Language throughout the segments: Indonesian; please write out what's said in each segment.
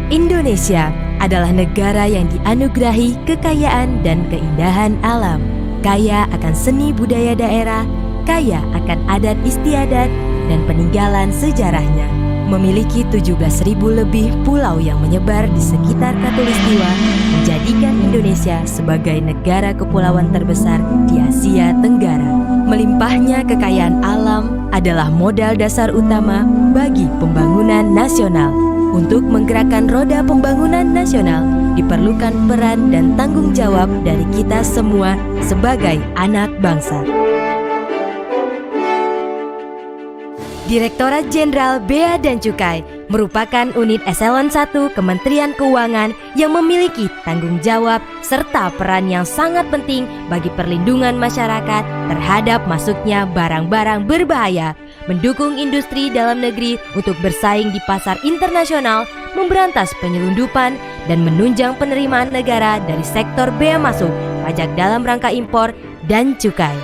Indonesia adalah negara yang dianugerahi kekayaan dan keindahan alam, kaya akan seni budaya daerah, kaya akan adat istiadat dan peninggalan sejarahnya. Memiliki 17.000 lebih pulau yang menyebar di sekitar Khatulistiwa, menjadikan Indonesia sebagai negara kepulauan terbesar di Asia Tenggara. Melimpahnya kekayaan alam adalah modal dasar utama bagi pembangunan nasional. Untuk menggerakkan roda pembangunan nasional, diperlukan peran dan tanggung jawab dari kita semua sebagai anak bangsa. Direktorat Jenderal Bea dan Cukai merupakan unit eselon 1 Kementerian Keuangan yang memiliki tanggung jawab serta peran yang sangat penting bagi perlindungan masyarakat terhadap masuknya barang-barang berbahaya, mendukung industri dalam negeri untuk bersaing di pasar internasional, memberantas penyelundupan, dan menunjang penerimaan negara dari sektor bea masuk, pajak dalam rangka impor, dan cukai.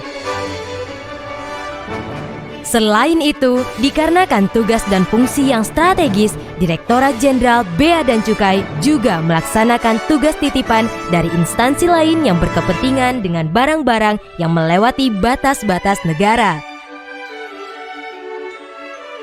Selain itu, dikarenakan tugas dan fungsi yang strategis, Direktorat Jenderal Bea dan Cukai juga melaksanakan tugas titipan dari instansi lain yang berkepentingan dengan barang-barang yang melewati batas-batas negara.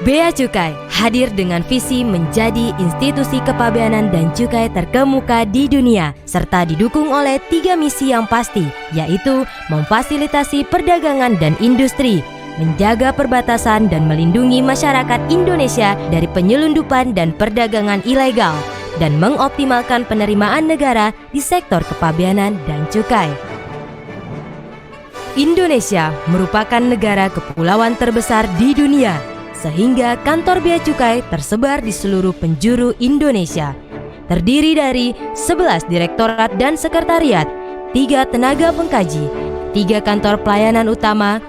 Bea Cukai hadir dengan visi menjadi institusi kepabeanan dan cukai terkemuka di dunia, serta didukung oleh 3 misi yang pasti, yaitu memfasilitasi perdagangan dan industri, menjaga perbatasan dan melindungi masyarakat Indonesia dari penyelundupan dan perdagangan ilegal, dan mengoptimalkan penerimaan negara di sektor kepabeanan dan cukai. Indonesia merupakan negara kepulauan terbesar di dunia, sehingga kantor bea cukai tersebar di seluruh penjuru Indonesia. Terdiri dari 11 direktorat dan sekretariat, 3 tenaga pengkaji, 3 kantor pelayanan utama,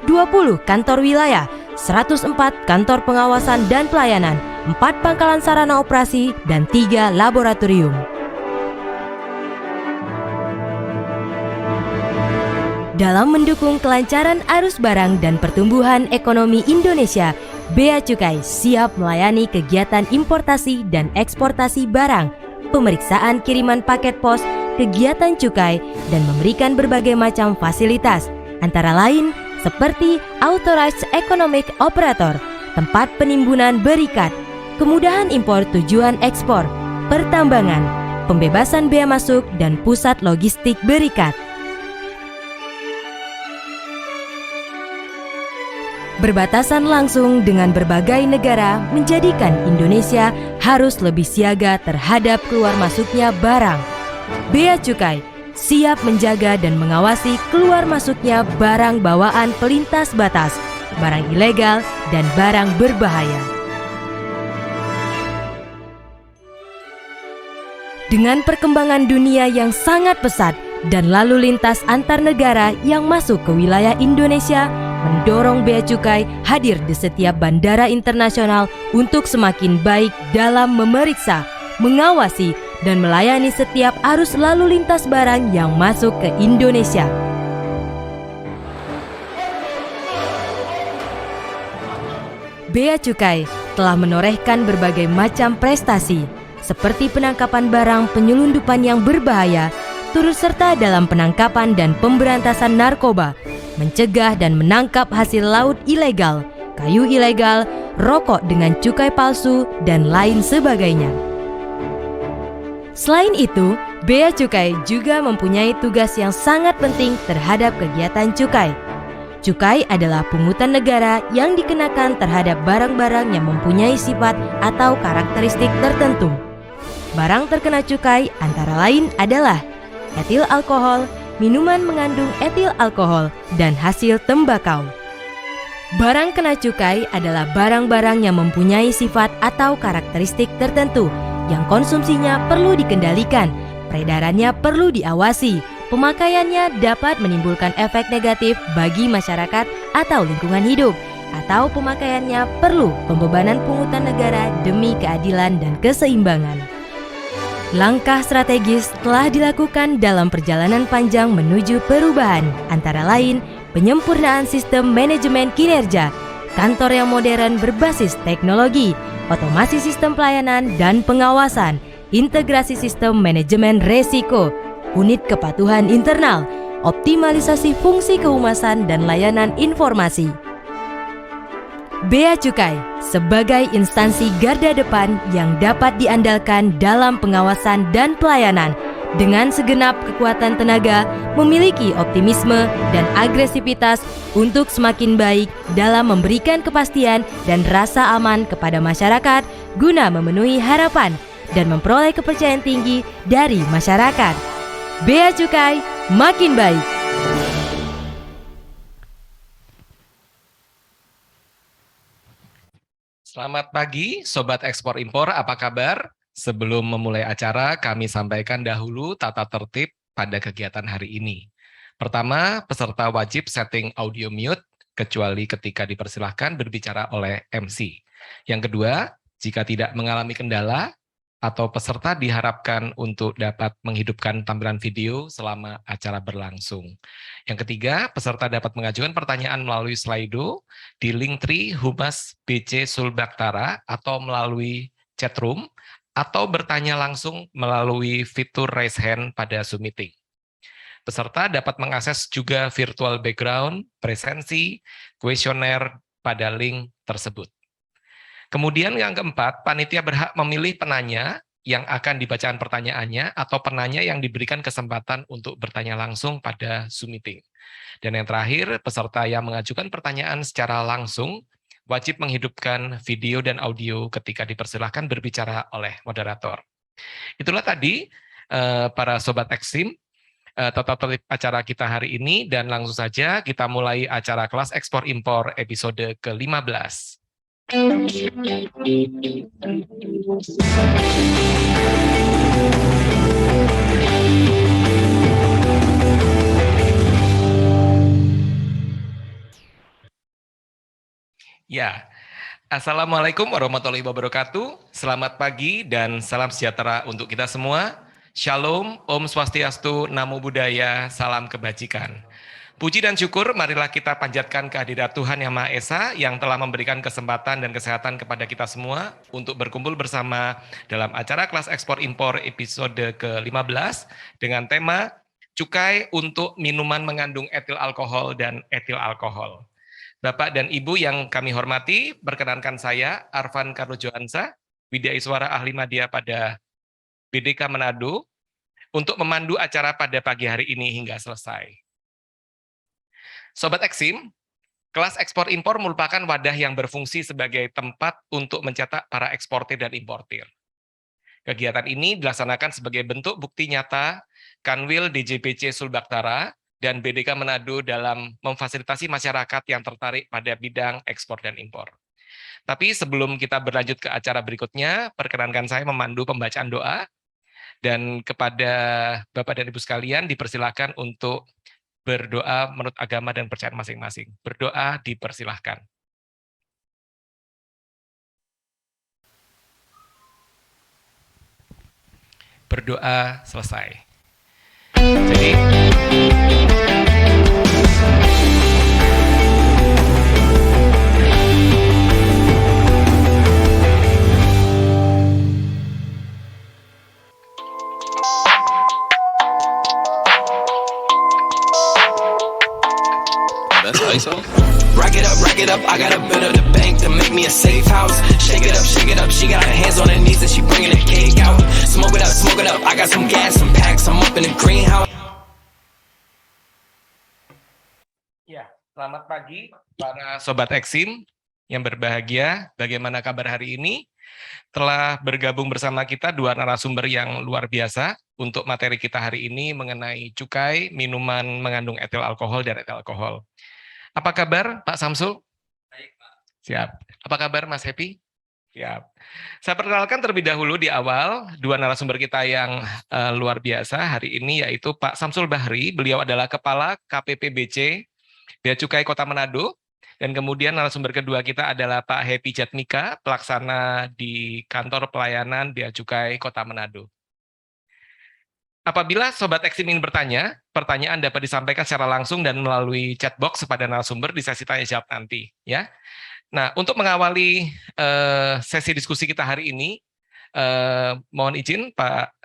20 kantor wilayah, 104 kantor pengawasan dan pelayanan, 4 pangkalan sarana operasi, dan 3 laboratorium. Dalam mendukung kelancaran arus barang dan pertumbuhan ekonomi Indonesia, Bea Cukai siap melayani kegiatan importasi dan eksportasi barang, pemeriksaan kiriman paket pos, kegiatan cukai, dan memberikan berbagai macam fasilitas, antara lain seperti Authorized Economic Operator, tempat penimbunan berikat, kemudahan impor tujuan ekspor, pertambangan, pembebasan bea masuk, dan pusat logistik berikat. Berbatasan langsung dengan berbagai negara menjadikan Indonesia harus lebih siaga terhadap keluar masuknya barang. Bea Cukai siap menjaga dan mengawasi keluar masuknya barang bawaan pelintas batas, barang ilegal, dan barang berbahaya. Dengan perkembangan dunia yang sangat pesat dan lalu lintas antar negara yang masuk ke wilayah Indonesia, mendorong Bea Cukai hadir di setiap bandara internasional untuk semakin baik dalam memeriksa, mengawasi, dan melayani setiap arus lalu lintas barang yang masuk ke Indonesia. Bea Cukai telah menorehkan berbagai macam prestasi, seperti penangkapan barang penyelundupan yang berbahaya, turut serta dalam penangkapan dan pemberantasan narkoba, mencegah dan menangkap hasil laut ilegal, kayu ilegal, rokok dengan cukai palsu, dan lain sebagainya. Selain itu, Bea Cukai juga mempunyai tugas yang sangat penting terhadap kegiatan cukai. Cukai adalah pungutan negara yang dikenakan terhadap barang-barang yang mempunyai sifat atau karakteristik tertentu. Barang terkena cukai antara lain adalah etil alkohol, minuman mengandung etil alkohol, dan hasil tembakau. Barang kena cukai adalah barang-barang yang mempunyai sifat atau karakteristik tertentu yang konsumsinya perlu dikendalikan, peredarannya perlu diawasi, pemakaiannya dapat menimbulkan efek negatif bagi masyarakat atau lingkungan hidup, atau pemakaiannya perlu pembebanan pungutan negara demi keadilan dan keseimbangan. Langkah strategis telah dilakukan dalam perjalanan panjang menuju perubahan, antara lain penyempurnaan sistem manajemen kinerja, kantor yang modern berbasis teknologi, otomasi sistem pelayanan dan pengawasan, integrasi sistem manajemen resiko, unit kepatuhan internal, optimalisasi fungsi kehumasan dan layanan informasi. Bea Cukai sebagai instansi garda depan yang dapat diandalkan dalam pengawasan dan pelayanan, dengan segenap kekuatan tenaga, memiliki optimisme dan agresivitas untuk semakin baik dalam memberikan kepastian dan rasa aman kepada masyarakat guna memenuhi harapan dan memperoleh kepercayaan tinggi dari masyarakat. Bea Cukai makin baik. Selamat pagi, Sobat Ekspor Impor, apa kabar? Sebelum memulai acara, kami sampaikan dahulu tata tertib pada kegiatan hari ini. Pertama, peserta wajib setting audio mute, kecuali ketika dipersilahkan berbicara oleh MC. Yang kedua, jika tidak mengalami kendala, atau peserta diharapkan untuk dapat menghidupkan tampilan video selama acara berlangsung. Yang ketiga, peserta dapat mengajukan pertanyaan melalui Slido di Linktree Humas BC Sulbaktara atau melalui chatroom, atau bertanya langsung melalui fitur raise hand pada Zoom Meeting. Peserta dapat mengakses juga virtual background, presensi, kuesioner pada link tersebut. Kemudian yang keempat, panitia berhak memilih penanya yang akan dibacakan pertanyaannya atau penanya yang diberikan kesempatan untuk bertanya langsung pada Zoom Meeting. Dan yang terakhir, peserta yang mengajukan pertanyaan secara langsung wajib menghidupkan video dan audio ketika dipersilahkan berbicara oleh moderator. Itulah tadi para Sobat Eksim, tata tertib acara kita hari ini, dan langsung saja kita mulai acara kelas ekspor impor episode ke-15. Ya, Assalamualaikum warahmatullahi wabarakatuh. Selamat pagi dan salam sejahtera untuk kita semua. Shalom, Om Swastiastu, Namo Buddhaya, salam kebajikan. Puji dan syukur, marilah kita panjatkan kehadirat Tuhan Yang Maha Esa yang telah memberikan kesempatan dan kesehatan kepada kita semua untuk berkumpul bersama dalam acara kelas ekspor impor episode ke-15 dengan tema Cukai untuk minuman mengandung etil alkohol dan etil alkohol. Bapak dan Ibu yang kami hormati, perkenankan saya Arvan Carlo Johansa, Widya Iswara Ahli Madya pada BDK Manado, untuk memandu acara pada pagi hari ini hingga selesai. Sobat Eksim, kelas ekspor impor merupakan wadah yang berfungsi sebagai tempat untuk mencetak para eksportir dan importir. Kegiatan ini dilaksanakan sebagai bentuk bukti nyata Kanwil DJBC Sulbaktara dan BDK Manado dalam memfasilitasi masyarakat yang tertarik pada bidang ekspor dan impor. Tapi sebelum kita berlanjut ke acara berikutnya, perkenankan saya memandu pembacaan doa, dan kepada Bapak dan Ibu sekalian dipersilakan untuk berdoa menurut agama dan percayaan masing-masing. Berdoa dipersilahkan. Berdoa selesai. Jadi Rack it up, I got a bit of the bank to make me a safe house. Shake it up, she got her hands on her knees and she bringing the cake out. Smoke it up, I got some gas, some packs, I'm up in the greenhouse. ya, selamat pagi para Sobat Eksim yang berbahagia. Bagaimana kabar hari ini? Telah bergabung bersama kita dua narasumber yang luar biasa untuk materi kita hari ini mengenai cukai, minuman mengandung etil alkohol dan etil alkohol. Apa kabar Pak Samsul? Baik Pak. Siap. Apa kabar Mas Happy? Siap. Saya perkenalkan terlebih dahulu di awal dua narasumber kita yang luar biasa hari ini, yaitu Pak Samsul Bahri. Beliau adalah Kepala KPPBC Bea Cukai Kota Manado. Dan kemudian narasumber kedua kita adalah Pak Happy Jatmika, pelaksana di Kantor Pelayanan Bea Cukai Kota Manado. Apabila Sobat Eksim ingin bertanya, pertanyaan dapat disampaikan secara langsung dan melalui chat box kepada narasumber di sesi tanya jawab nanti, ya. Nah, untuk mengawali sesi diskusi kita hari ini, Mohon izin Pak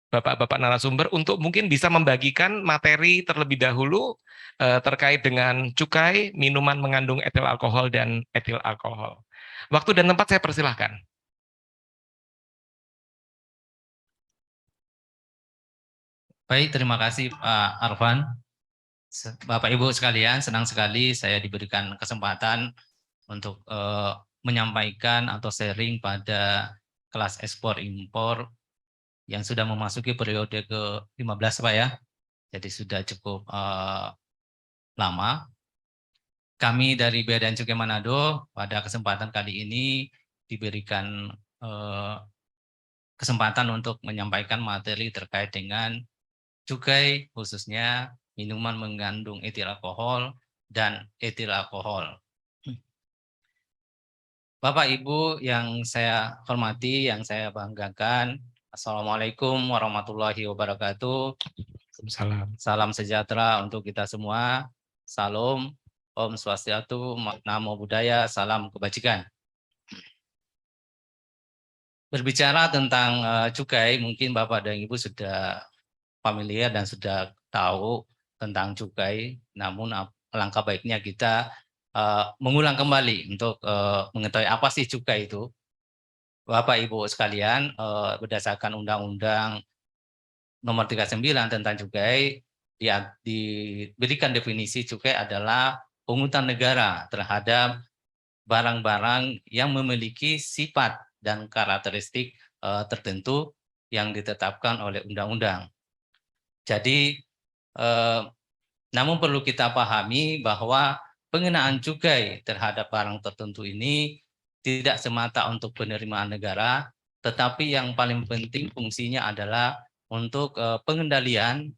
Bapak-bapak narasumber untuk mungkin bisa membagikan materi terlebih dahulu terkait dengan cukai, minuman mengandung etil alkohol dan etil alkohol. Waktu dan tempat saya persilahkan. Baik, terima kasih Pak Arfan. Bapak Ibu sekalian, senang sekali saya diberikan kesempatan untuk menyampaikan atau sharing pada kelas ekspor impor yang sudah memasuki periode ke-15 Pak ya. Jadi sudah cukup lama. Kami dari Bea dan Cukai Manado pada kesempatan kali ini diberikan kesempatan untuk menyampaikan materi terkait dengan cukai, khususnya minuman mengandung etil alkohol dan etil alkohol. Bapak Ibu yang saya hormati, yang saya banggakan, Assalamualaikum warahmatullahi wabarakatuh. Salam. Salam sejahtera untuk kita semua. Salam, Om Swastiastu, Namo Buddhaya, salam kebajikan. Berbicara tentang cukai, mungkin Bapak dan Ibu sudah familiar dan sudah tahu tentang cukai, namun alangkah baiknya kita mengulang kembali untuk mengetahui apa sih cukai itu. Bapak Ibu sekalian, berdasarkan Undang-Undang Nomor 39 tentang cukai, diberikan definisi cukai adalah pungutan negara terhadap barang-barang yang memiliki sifat dan karakteristik tertentu yang ditetapkan oleh undang-undang. Jadi, namun perlu kita pahami bahwa pengenaan cukai terhadap barang tertentu ini tidak semata untuk penerimaan negara, tetapi yang paling penting fungsinya adalah untuk pengendalian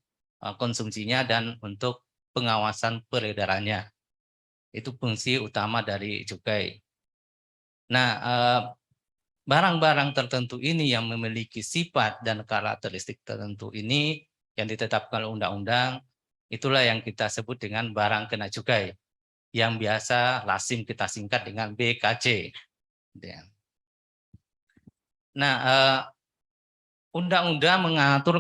konsumsinya dan untuk pengawasan peredarannya. Itu fungsi utama dari cukai. Nah, barang-barang tertentu ini yang memiliki sifat dan karakteristik tertentu ini yang ditetapkan oleh undang-undang, itulah yang kita sebut dengan barang kena cukai, yang biasa lazim kita singkat dengan BKC. Nah, undang-undang mengatur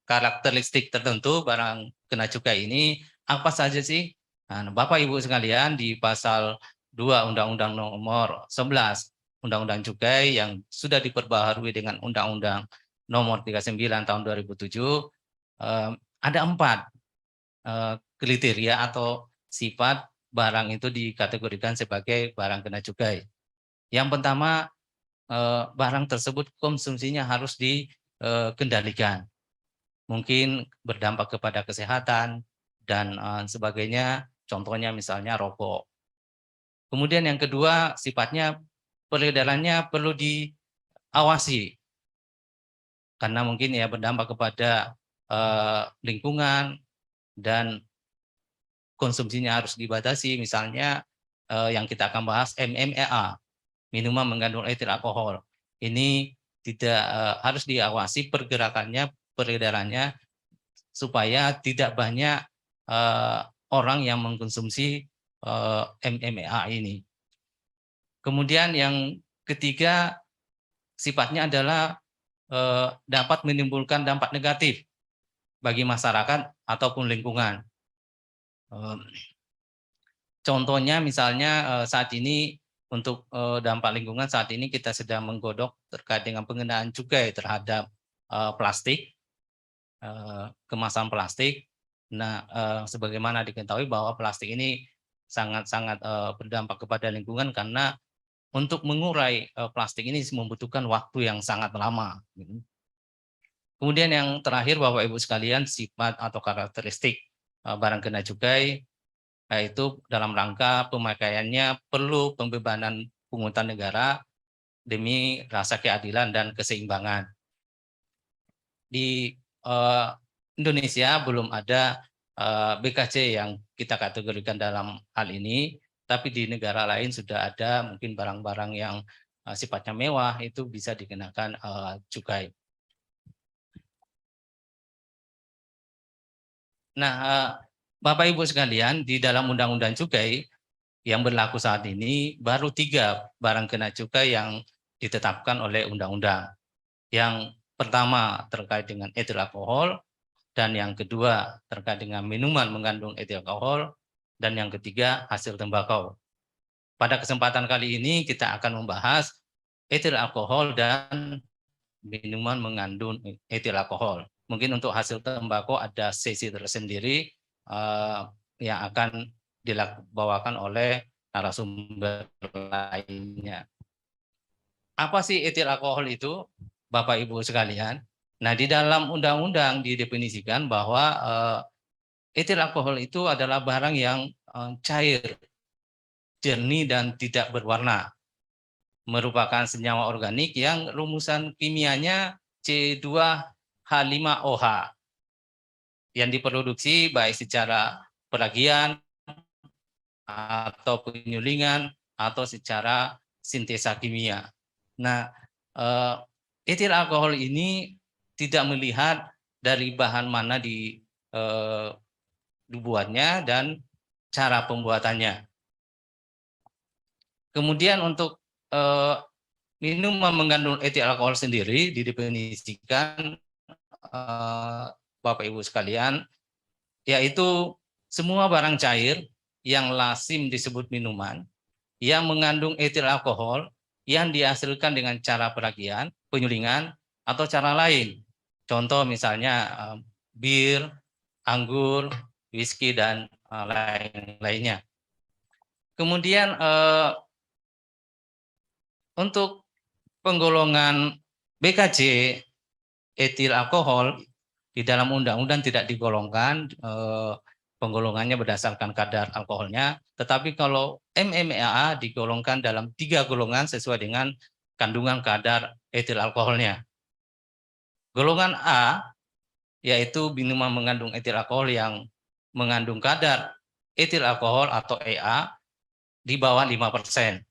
karakteristik tertentu barang kena cukai ini apa saja sih? Nah, Bapak Ibu sekalian, di pasal 2 Undang-Undang Nomor 11 Undang-Undang Cukai yang sudah diperbaharui dengan Undang-Undang Nomor 39 tahun 2007, ada 4 kriteria atau sifat barang itu dikategorikan sebagai barang kena cukai. Yang pertama, barang tersebut konsumsinya harus dikendalikan. Mungkin berdampak kepada kesehatan dan sebagainya, contohnya misalnya rokok. Kemudian yang kedua, sifatnya peredarannya perlu diawasi, karena mungkin ya berdampak kepada lingkungan dan konsumsinya harus dibatasi, misalnya yang kita akan bahas MMA, minuman mengandung etil alkohol. Ini tidak harus diawasi pergerakannya, peredarannya, supaya tidak banyak orang yang mengkonsumsi MMA ini. Kemudian yang ketiga, sifatnya adalah dapat menimbulkan dampak negatif bagi masyarakat ataupun lingkungan. Contohnya misalnya saat ini untuk dampak lingkungan, saat ini kita sedang menggodok terkait dengan pengenaan cukai terhadap plastik, kemasan plastik. Nah, sebagaimana diketahui bahwa plastik ini sangat-sangat berdampak kepada lingkungan, karena untuk mengurai plastik ini membutuhkan waktu yang sangat lama. Kemudian yang terakhir, Bapak Ibu sekalian, sifat atau karakteristik barang kena cukai, yaitu dalam rangka pemakaiannya perlu pembebanan pungutan negara demi rasa keadilan dan keseimbangan. Di Indonesia belum ada BKC yang kita kategorikan dalam hal ini, tapi di negara lain sudah ada, mungkin barang-barang yang sifatnya mewah itu bisa dikenakan cukai. Nah, Bapak Ibu sekalian, di dalam Undang-Undang Cukai yang berlaku saat ini baru 3 barang kena cukai yang ditetapkan oleh undang-undang. Yang pertama terkait dengan etil alkohol, dan yang kedua terkait dengan minuman mengandung etil alkohol, dan yang ketiga hasil tembakau. Pada kesempatan kali ini kita akan membahas etil alkohol dan minuman mengandung etil alkohol. Mungkin untuk hasil tembakau ada sesi tersendiri yang akan dibawakan oleh narasumber lainnya. Apa sih etil alkohol itu, Bapak Ibu sekalian? Nah, di dalam undang-undang didefinisikan bahwa etil alkohol itu adalah barang yang cair, jernih dan tidak berwarna. Merupakan senyawa organik yang rumusan kimianya C2H5OH yang diproduksi baik secara peragian atau penyulingan atau secara sintesa kimia. Nah, etil alkohol ini tidak melihat dari bahan mana dibuatnya dan cara pembuatannya. Kemudian untuk minuman mengandung etil alkohol sendiri didefinisikan Bapak Ibu sekalian, yaitu semua barang cair yang lazim disebut minuman yang mengandung etil alkohol yang dihasilkan dengan cara peragian, penyulingan, atau cara lain. Contoh misalnya bir, anggur, whisky, dan lain-lainnya. Kemudian untuk penggolongan BKJ etil alkohol di dalam undang-undang tidak digolongkan penggolongannya berdasarkan kadar alkoholnya, tetapi kalau MMA digolongkan dalam 3 golongan sesuai dengan kandungan kadar etil alkoholnya. Golongan A yaitu minuman mengandung etil alkohol yang mengandung kadar etil alkohol atau EA di bawah 5%.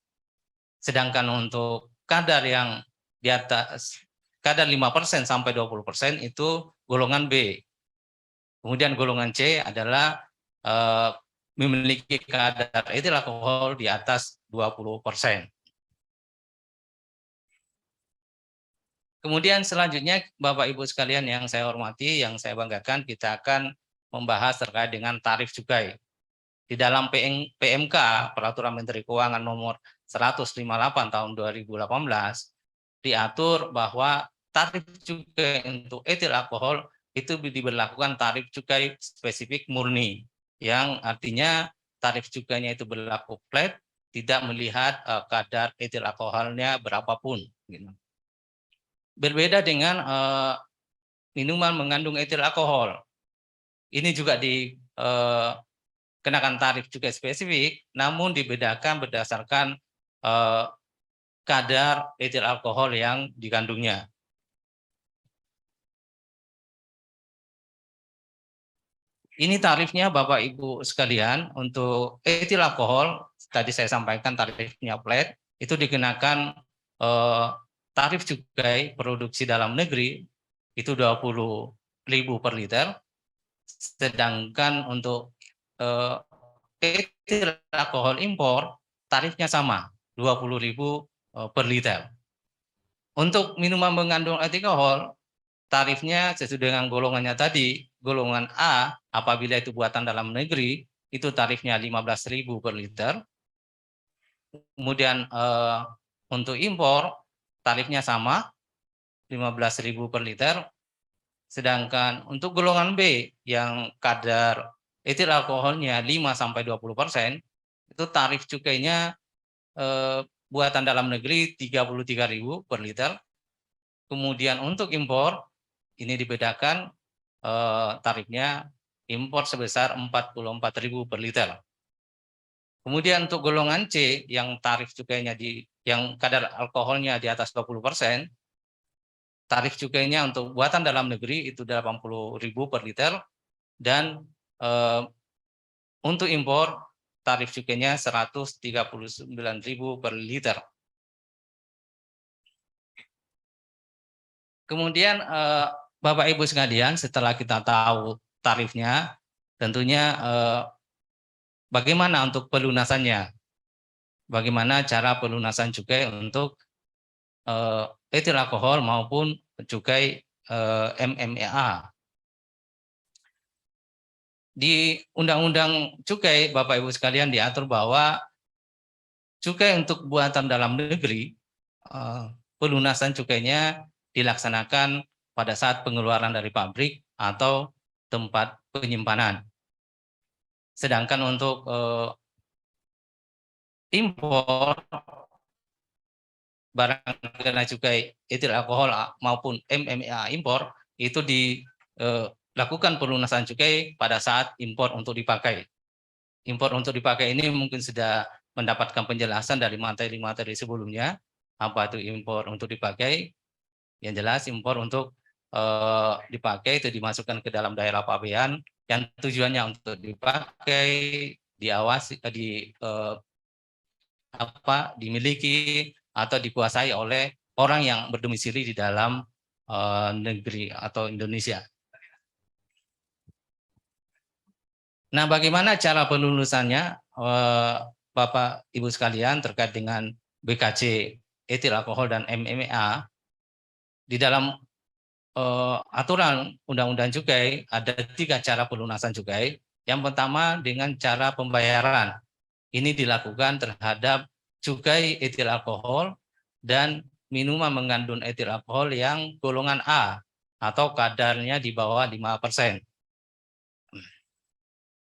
Sedangkan untuk kadar yang di atas kadar 5% sampai 20% itu golongan B. Kemudian golongan C adalah memiliki kadar etil alkohol di atas 20%. Kemudian selanjutnya Bapak Ibu sekalian yang saya hormati, yang saya banggakan, kita akan membahas terkait dengan tarif cukai. Di dalam PMK, Peraturan Menteri Keuangan nomor 158 tahun 2018, diatur bahwa tarif cukai untuk etil alkohol itu diberlakukan tarif cukai spesifik murni, yang artinya tarif cukainya itu berlaku flat, tidak melihat kadar etil alkoholnya berapapun. Berbeda dengan minuman mengandung etil alkohol. Ini juga dikenakan tarif cukai spesifik, namun dibedakan berdasarkan kadar etil alkohol yang dikandungnya. Ini tarifnya Bapak Ibu sekalian. Untuk etil alkohol, tadi saya sampaikan tarifnya flat, itu dikenakan tarif cukai produksi dalam negeri itu 20.000 per liter, sedangkan untuk etil alkohol impor tarifnya sama 20.000 per liter. Untuk minuman mengandung etil alkohol tarifnya sesuai dengan golongannya tadi. Golongan A apabila itu buatan dalam negeri itu tarifnya 15.000 per liter. Kemudian untuk impor tarifnya sama 15.000 per liter. Sedangkan untuk golongan B yang kadar etil alkoholnya 5-20%, itu tarif cukainya buatan dalam negeri 33.000 per liter. Kemudian untuk impor ini dibedakan tarifnya impor sebesar 44.000 per liter. Kemudian untuk golongan C yang tarif cukainya yang kadar alkoholnya di atas 20%, tarif cukainya untuk buatan dalam negeri itu 80.000 per liter, dan untuk impor tarif cukainya 139.000 per liter. Kemudian Bapak Ibu sekalian, setelah kita tahu tarifnya, tentunya bagaimana untuk pelunasannya? Bagaimana cara pelunasan cukai untuk etil alkohol maupun cukai MMA. Di Undang-Undang Cukai, Bapak Ibu sekalian, diatur bahwa cukai untuk buatan dalam negeri, pelunasan cukainya dilaksanakan pada saat pengeluaran dari pabrik atau tempat penyimpanan. Sedangkan untuk impor barang kena cukai etil alkohol maupun MMA impor itu dilakukan pelunasan cukai pada saat impor untuk dipakai. Impor untuk dipakai ini mungkin sudah mendapatkan penjelasan dari materi-materi sebelumnya. Apa itu impor untuk dipakai? Yang jelas impor untuk dipakai itu dimasukkan ke dalam daerah pabean yang tujuannya untuk dipakai, diawasi, dimiliki atau dikuasai oleh orang yang berdomisili di dalam negeri atau Indonesia. Nah, bagaimana cara pelulusannya, Bapak Ibu sekalian, terkait dengan BKC, etil alkohol dan MMA? Di dalam aturan Undang-Undang Cukai ada 3 cara pelunasan cukai. Yang pertama dengan cara pembayaran. Ini dilakukan terhadap cukai etil alkohol dan minuman mengandung etil alkohol yang golongan A atau kadarnya di bawah 5%.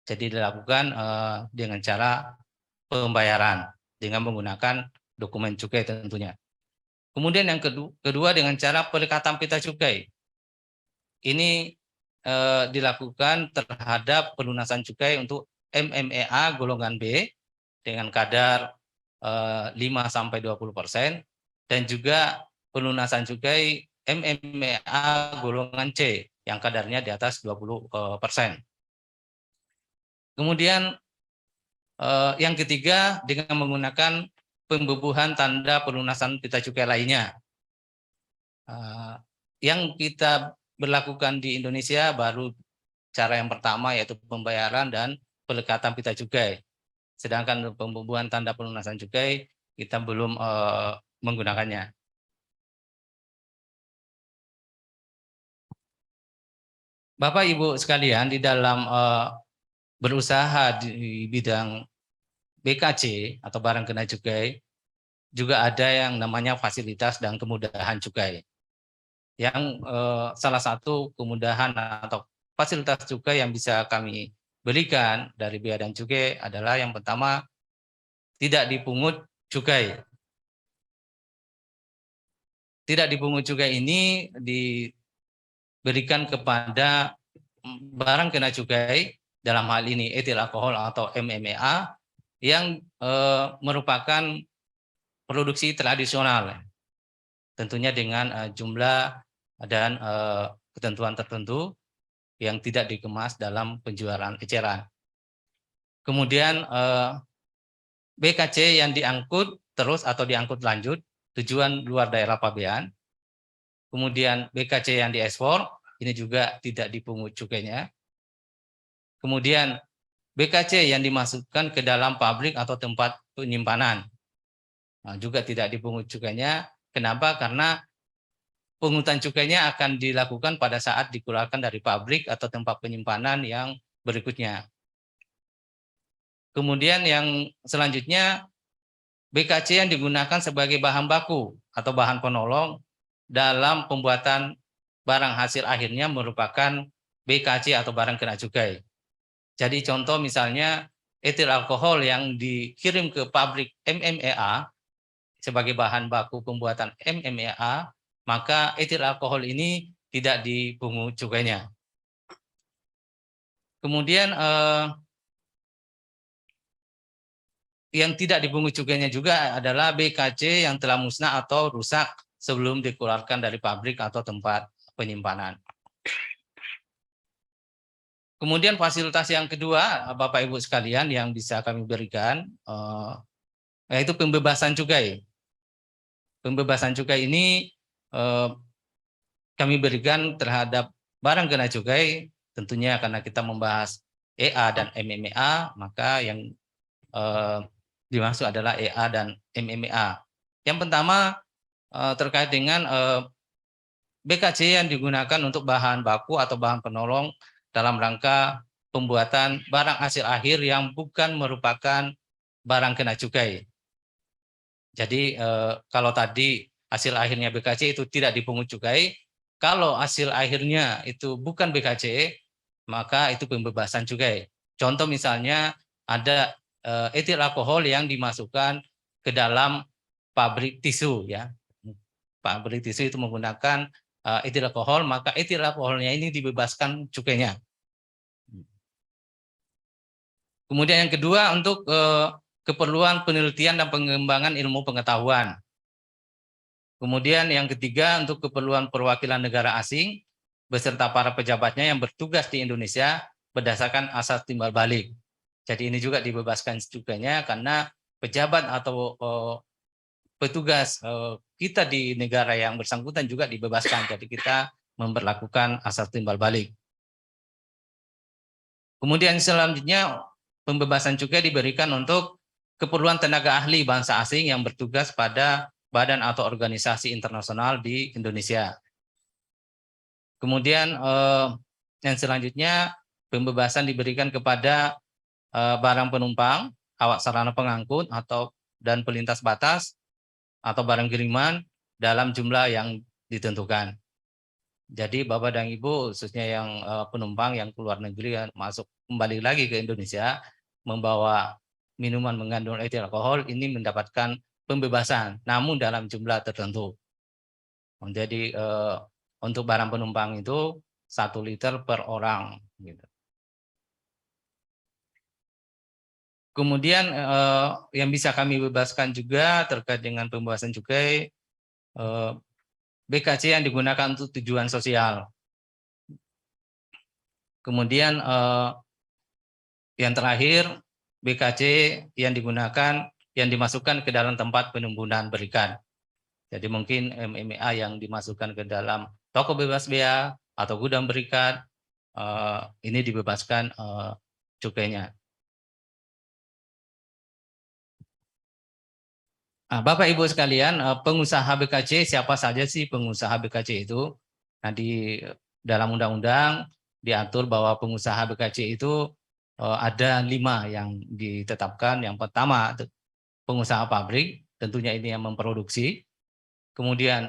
Jadi dilakukan dengan cara pembayaran dengan menggunakan dokumen cukai tentunya. Kemudian yang kedua dengan cara pelekatan pita cukai. Ini dilakukan terhadap pelunasan cukai untuk MMA golongan B dengan kadar 5-20% dan juga pelunasan cukai MMA golongan C yang kadarnya di atas 20%. Kemudian yang ketiga dengan menggunakan pembubuhan tanda pelunasan pita cukai lainnya. Yang kita berlakukan di Indonesia baru cara yang pertama yaitu pembayaran dan pelekatan pita cukai. Sedangkan pembubuhan tanda pelunasan cukai kita belum menggunakannya. Bapak Ibu sekalian, di dalam berusaha di bidang BKC atau barang kena cukai juga ada yang namanya fasilitas dan kemudahan cukai. Yang salah satu kemudahan atau fasilitas cukai yang bisa kami berikan dari Bea dan Cukai adalah yang pertama tidak dipungut cukai. Tidak dipungut cukai ini diberikan kepada barang kena cukai, dalam hal ini etil alkohol atau MMA, yang merupakan produksi tradisional, tentunya dengan jumlah dan ketentuan tertentu yang tidak dikemas dalam penjualan eceran. Kemudian BKC yang diangkut terus atau diangkut lanjut tujuan luar daerah pabean. Kemudian BKC yang diekspor ini juga tidak dipungut cukainya. Kemudian BKC yang dimasukkan ke dalam pabrik atau tempat penyimpanan juga tidak dipungut cukainya. Kenapa? Karena pungutan cukainya akan dilakukan pada saat dikeluarkan dari pabrik atau tempat penyimpanan yang berikutnya. Kemudian yang selanjutnya BKC yang digunakan sebagai bahan baku atau bahan penolong dalam pembuatan barang hasil akhirnya merupakan BKC atau barang kena cukai. Jadi contoh misalnya etil alkohol yang dikirim ke pabrik MMA sebagai bahan baku pembuatan MMA, maka etil alkohol ini tidak dipungut cukainya. Kemudian yang tidak dipungut cukainya juga adalah BKC yang telah musnah atau rusak sebelum dikeluarkan dari pabrik atau tempat penyimpanan. Kemudian fasilitas yang kedua, Bapak Ibu sekalian, yang bisa kami berikan yaitu pembebasan cukai. Pembebasan cukai ini kami berikan terhadap barang kena cukai, tentunya karena kita membahas EA dan MMA, maka yang dimaksud adalah EA dan MMA. Yang pertama, terkait dengan BKC yang digunakan untuk bahan baku atau bahan penolong dalam rangka pembuatan barang hasil akhir yang bukan merupakan barang kena cukai. Jadi kalau tadi hasil akhirnya BKC itu tidak dipungut cukai, kalau hasil akhirnya itu bukan BKC, maka itu pembebasan cukai. Contoh misalnya ada etil alkohol yang dimasukkan ke dalam pabrik tisu, ya. Pabrik tisu itu menggunakan etil alkohol, maka etil alkoholnya ini dibebaskan cukainya. Kemudian yang kedua untuk keperluan penelitian dan pengembangan ilmu pengetahuan. Kemudian yang ketiga untuk keperluan perwakilan negara asing beserta para pejabatnya yang bertugas di Indonesia berdasarkan asas timbal balik. Jadi ini juga dibebaskan cukainya karena pejabat atau petugas kita di negara yang bersangkutan juga dibebaskan. Jadi kita memperlakukan asas timbal balik. Kemudian selanjutnya pembebasan cukai diberikan untuk keperluan tenaga ahli bangsa asing yang bertugas pada badan atau organisasi internasional di Indonesia. Kemudian yang selanjutnya pembebasan diberikan kepada barang penumpang, awak sarana pengangkut atau dan pelintas batas atau barang kiriman dalam jumlah yang ditentukan. Jadi Bapak dan Ibu khususnya yang penumpang yang keluar negeri yang masuk kembali lagi ke Indonesia membawa minuman mengandung etil alkohol ini mendapatkan pembebasan, namun dalam jumlah tertentu. Jadi untuk barang penumpang itu 1 liter per orang. Gitu. Kemudian yang bisa kami bebaskan juga terkait dengan pembebasan cukai BKC yang digunakan untuk tujuan sosial. Kemudian yang terakhir BKC yang digunakan yang dimasukkan ke dalam tempat penimbunan berikan. Jadi mungkin MMA yang dimasukkan ke dalam toko bebas bea atau gudang berikat ini dibebaskan cukainya. Nah, Bapak Ibu sekalian, pengusaha BKC siapa saja sih pengusaha BKC itu? Nah, di dalam undang-undang diatur bahwa pengusaha BKC itu ada 5 yang ditetapkan. Yang pertama pengusaha pabrik, tentunya ini yang memproduksi. Kemudian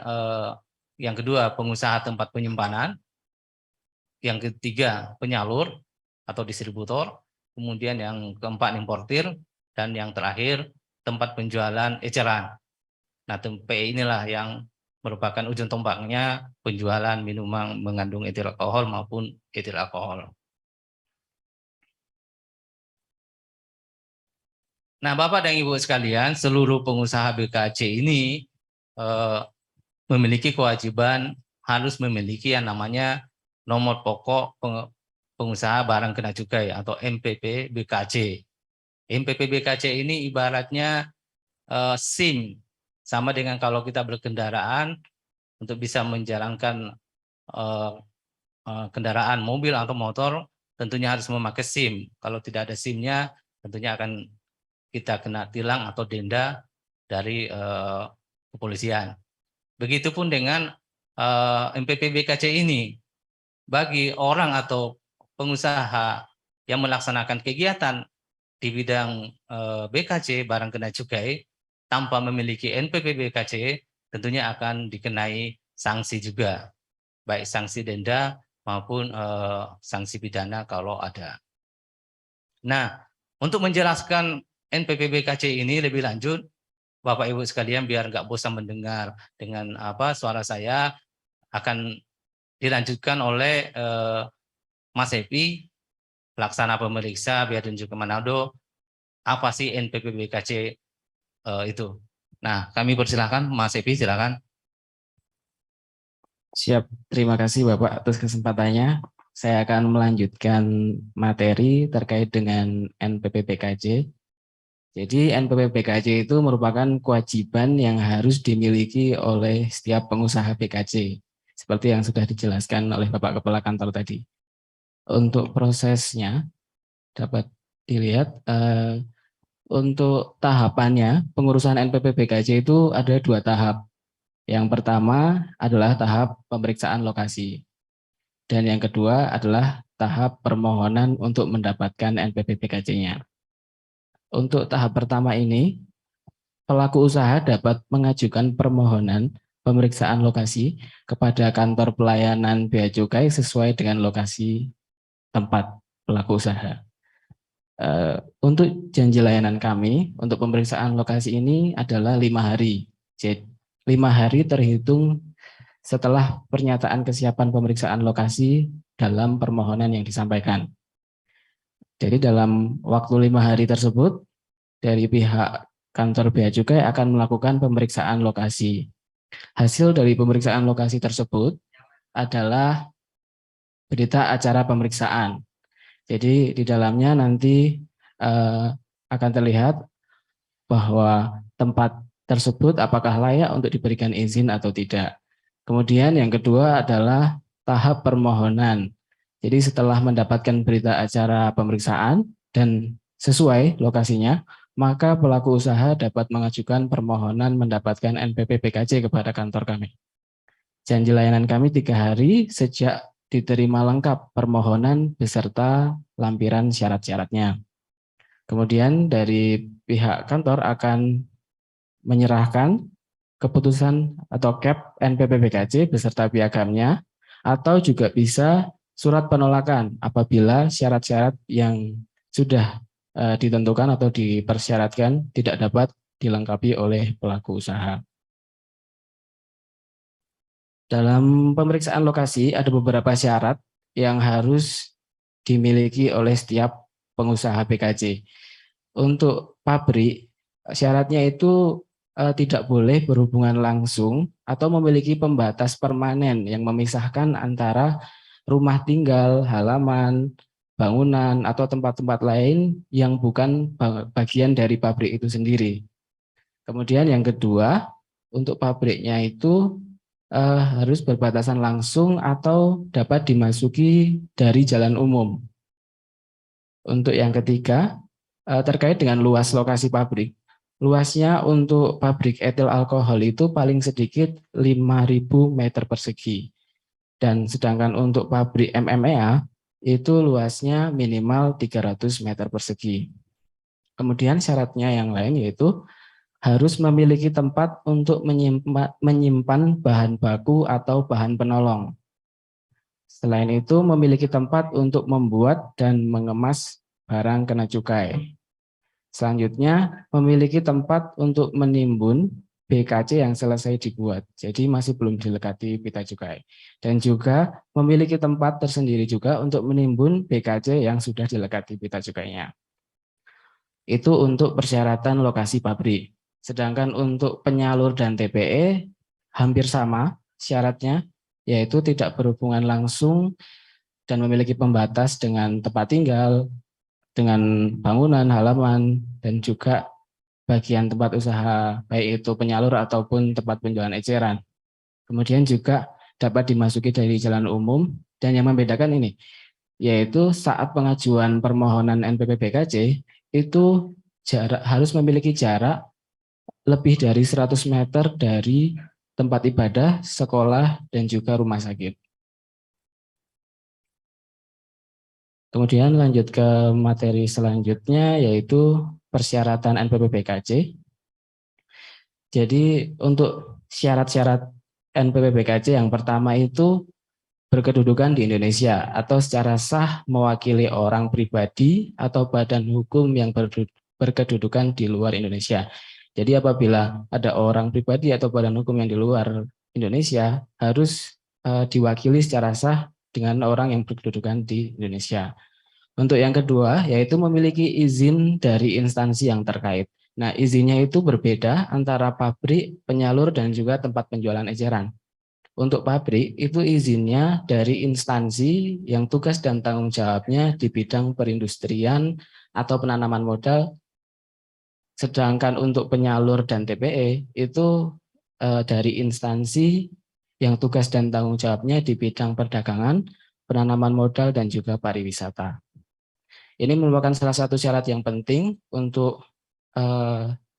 yang kedua pengusaha tempat penyimpanan. Yang ketiga penyalur atau distributor. Kemudian yang keempat importir dan yang terakhir tempat penjualan eceran. Nah, TPE inilah yang merupakan ujung tombaknya penjualan minuman mengandung etil alkohol maupun etil alkohol. Nah, Bapak dan Ibu sekalian, seluruh pengusaha BKC ini memiliki kewajiban harus memiliki yang namanya nomor pokok pengusaha barang kena cukai atau MPP BKC. MPP BKC ini ibaratnya SIM, sama dengan kalau kita berkendaraan untuk bisa menjalankan kendaraan mobil atau motor, tentunya harus memakai SIM. Kalau tidak ada SIM-nya, tentunya akan kita kena tilang atau denda dari kepolisian. Begitupun dengan MPP BKC ini, bagi orang atau pengusaha yang melaksanakan kegiatan di bidang BKC barang kena cukai tanpa memiliki NPP BKC, tentunya akan dikenai sanksi juga, baik sanksi denda maupun sanksi pidana kalau ada. Nah, untuk menjelaskan NPP BKC ini lebih lanjut, Bapak Ibu sekalian biar nggak bosan mendengar dengan suara saya, akan dilanjutkan oleh Mas Epi, pelaksana pemeriksa Bea dan Cukai Manado, apa sih NPP BKC itu. Nah, kami persilakan Mas Epi, silakan. Siap, terima kasih Bapak atas kesempatannya. Saya akan melanjutkan materi terkait dengan NPP BKC. Jadi NPP BKC itu merupakan kewajiban yang harus dimiliki oleh setiap pengusaha BKC, seperti yang sudah dijelaskan oleh Bapak Kepala Kantor tadi. Untuk prosesnya dapat dilihat, untuk tahapannya pengurusan NPP BKC itu ada 2 tahap. Yang pertama adalah tahap pemeriksaan lokasi. Dan yang kedua adalah tahap permohonan untuk mendapatkan NPWP-KJ-nya. Untuk tahap pertama ini, pelaku usaha dapat mengajukan permohonan pemeriksaan lokasi kepada kantor pelayanan bea cukai sesuai dengan lokasi tempat pelaku usaha. Untuk janji layanan kami untuk pemeriksaan lokasi ini adalah 5 hari. Jadi 5 hari terhitung setelah pernyataan kesiapan pemeriksaan lokasi dalam permohonan yang disampaikan. Jadi dalam waktu 5 hari tersebut, dari pihak kantor bea cukai akan melakukan pemeriksaan lokasi. Hasil dari pemeriksaan lokasi tersebut adalah berita acara pemeriksaan. Jadi di dalamnya nanti akan terlihat bahwa tempat tersebut apakah layak untuk diberikan izin atau tidak. Kemudian yang kedua adalah tahap permohonan. Jadi setelah mendapatkan berita acara pemeriksaan dan sesuai lokasinya, maka pelaku usaha dapat mengajukan permohonan mendapatkan NPWP-KJ kepada kantor kami. Janji layanan kami 3 hari sejak diterima lengkap permohonan beserta lampiran syarat-syaratnya. Kemudian dari pihak kantor akan menyerahkan keputusan atau CAP NPWP-KJ beserta piagamnya, atau juga bisa surat penolakan apabila syarat-syarat yang sudah ditentukan atau dipersyaratkan tidak dapat dilengkapi oleh pelaku usaha. Dalam pemeriksaan lokasi ada beberapa syarat yang harus dimiliki oleh setiap pengusaha PKJ. Untuk pabrik, syaratnya itu tidak boleh berhubungan langsung atau memiliki pembatas permanen yang memisahkan antara rumah tinggal, halaman, bangunan, atau tempat-tempat lain yang bukan bagian dari pabrik itu sendiri. Kemudian yang kedua, untuk pabriknya itu harus berbatasan langsung atau dapat dimasuki dari jalan umum. Untuk yang ketiga, terkait dengan luas lokasi pabrik. Luasnya untuk pabrik etil alkohol itu paling sedikit 5.000 meter persegi. Dan sedangkan untuk pabrik MMEA itu luasnya minimal 300 meter persegi. Kemudian syaratnya yang lain yaitu harus memiliki tempat untuk menyimpan bahan baku atau bahan penolong. Selain itu, memiliki tempat untuk membuat dan mengemas barang kena cukai. Selanjutnya, memiliki tempat untuk menimbun BKC yang selesai dibuat, jadi masih belum dilekati pita cukai. Dan juga memiliki tempat tersendiri juga untuk menimbun BKC yang sudah dilekati pita cukainya. Itu untuk persyaratan lokasi pabrik. Sedangkan untuk penyalur dan TPE hampir sama syaratnya, yaitu tidak berhubungan langsung dan memiliki pembatas dengan tempat tinggal, dengan bangunan, halaman, dan juga bagian tempat usaha, baik itu penyalur ataupun tempat penjualan eceran. Kemudian juga dapat dimasuki dari jalan umum, dan yang membedakan ini, yaitu saat pengajuan permohonan NPWP-KJ, itu harus memiliki jarak lebih dari 100 meter dari tempat ibadah, sekolah, dan juga rumah sakit. Kemudian lanjut ke materi selanjutnya, yaitu persyaratan NPWP-KJ. Jadi untuk syarat-syarat NPWP-KJ yang pertama itu berkedudukan di Indonesia atau secara sah mewakili orang pribadi atau badan hukum yang berkedudukan di luar Indonesia. Jadi apabila ada orang pribadi atau badan hukum yang di luar Indonesia harus diwakili secara sah dengan orang yang berkedudukan di Indonesia. Untuk yang kedua yaitu memiliki izin dari instansi yang terkait. Nah, izinnya itu berbeda antara pabrik, penyalur, dan juga tempat penjualan eceran. Untuk pabrik itu izinnya dari instansi yang tugas dan tanggung jawabnya di bidang perindustrian atau penanaman modal. Sedangkan untuk penyalur dan TPE itu dari instansi yang tugas dan tanggung jawabnya di bidang perdagangan, penanaman modal, dan juga pariwisata. Ini merupakan salah satu syarat yang penting untuk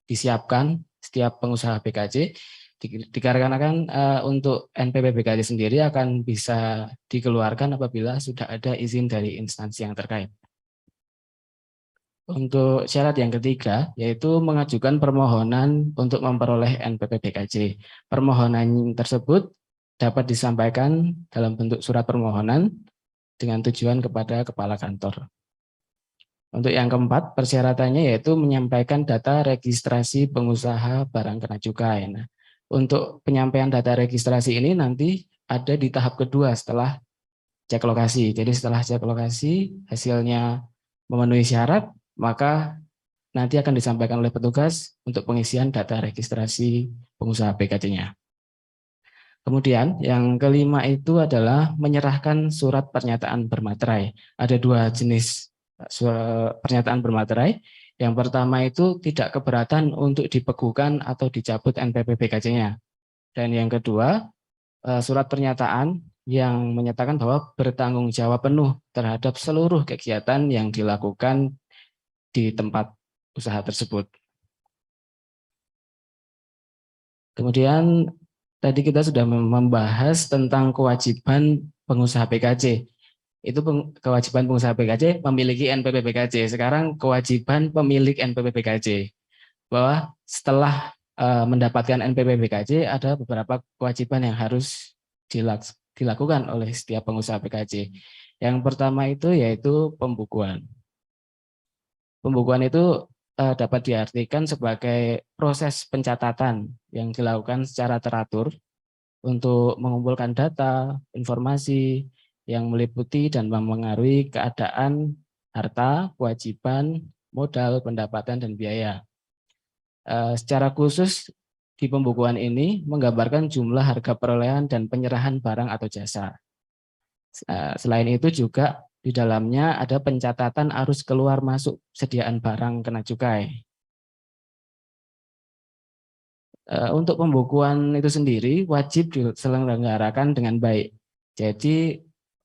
disiapkan setiap pengusaha PKJ, Dikarenakan untuk NPWPKJ sendiri akan bisa dikeluarkan apabila sudah ada izin dari instansi yang terkait. Untuk syarat yang ketiga, yaitu mengajukan permohonan untuk memperoleh NPWPKJ. Permohonan tersebut dapat disampaikan dalam bentuk surat permohonan dengan tujuan kepada kepala kantor. Untuk yang keempat, persyaratannya yaitu menyampaikan data registrasi pengusaha barang kena cukai. Nah, untuk penyampaian data registrasi ini nanti ada di tahap kedua setelah cek lokasi. Jadi setelah cek lokasi, hasilnya memenuhi syarat, maka nanti akan disampaikan oleh petugas untuk pengisian data registrasi pengusaha PKC-nya. Kemudian yang kelima itu adalah menyerahkan surat pernyataan bermaterai. Ada dua jenis pernyataan bermaterai. Yang pertama itu tidak keberatan untuk dibekukan atau dicabut NPP PKC-nya. Dan yang kedua, surat pernyataan yang menyatakan bahwa bertanggung jawab penuh terhadap seluruh kegiatan yang dilakukan di tempat usaha tersebut. Kemudian tadi kita sudah membahas tentang kewajiban pengusaha PKC. Itu kewajiban pengusaha PKC memiliki NPP PKC. Sekarang kewajiban pemilik NPP PKC. Bahwa setelah mendapatkan NPP PKC ada beberapa kewajiban yang harus dilakukan oleh setiap pengusaha PKC. Yang pertama itu yaitu pembukuan. Pembukuan itu dapat diartikan sebagai proses pencatatan yang dilakukan secara teratur untuk mengumpulkan data, informasi yang meliputi dan memengaruhi keadaan harta, kewajiban, modal, pendapatan, dan biaya. Secara khusus di pembukuan ini menggambarkan jumlah harga perolehan dan penyerahan barang atau jasa. Selain itu juga di dalamnya ada pencatatan arus keluar masuk sediaan barang kena cukai. Untuk pembukuan itu sendiri wajib diselenggarakan dengan baik. Jadi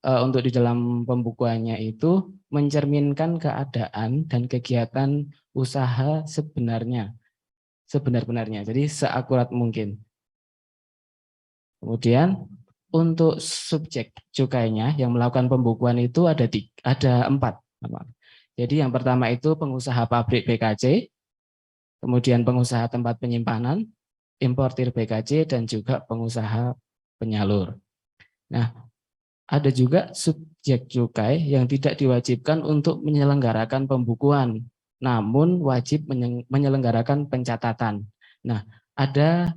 untuk di dalam pembukuannya itu mencerminkan keadaan dan kegiatan usaha sebenar-benarnya. Jadi seakurat mungkin. Kemudian untuk subjek cukainya yang melakukan pembukuan itu ada 4. Jadi yang pertama itu pengusaha pabrik PKC, kemudian pengusaha tempat penyimpanan, importir PKC, dan juga pengusaha penyalur. Nah, ada juga subjek cukai yang tidak diwajibkan untuk menyelenggarakan pembukuan, namun wajib menyelenggarakan pencatatan. Nah, ada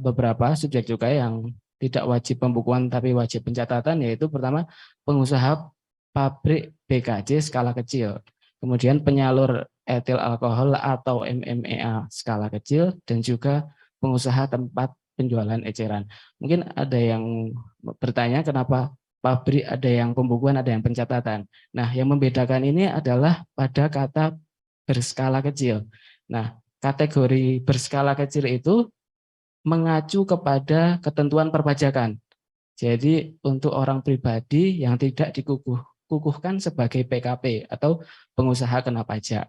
beberapa subjek cukai yang tidak wajib pembukuan tapi wajib pencatatan, yaitu pertama pengusaha pabrik PKC skala kecil, kemudian penyalur etil alkohol atau MMEA skala kecil, dan juga pengusaha tempat penjualan eceran. Mungkin ada yang bertanya kenapa pabrik ada yang pembukuan, ada yang pencatatan. Nah, yang membedakan ini adalah pada kata berskala kecil. Nah, kategori berskala kecil itu mengacu kepada ketentuan perpajakan. Jadi untuk orang pribadi yang tidak dikukuhkan sebagai PKP atau pengusaha kena pajak.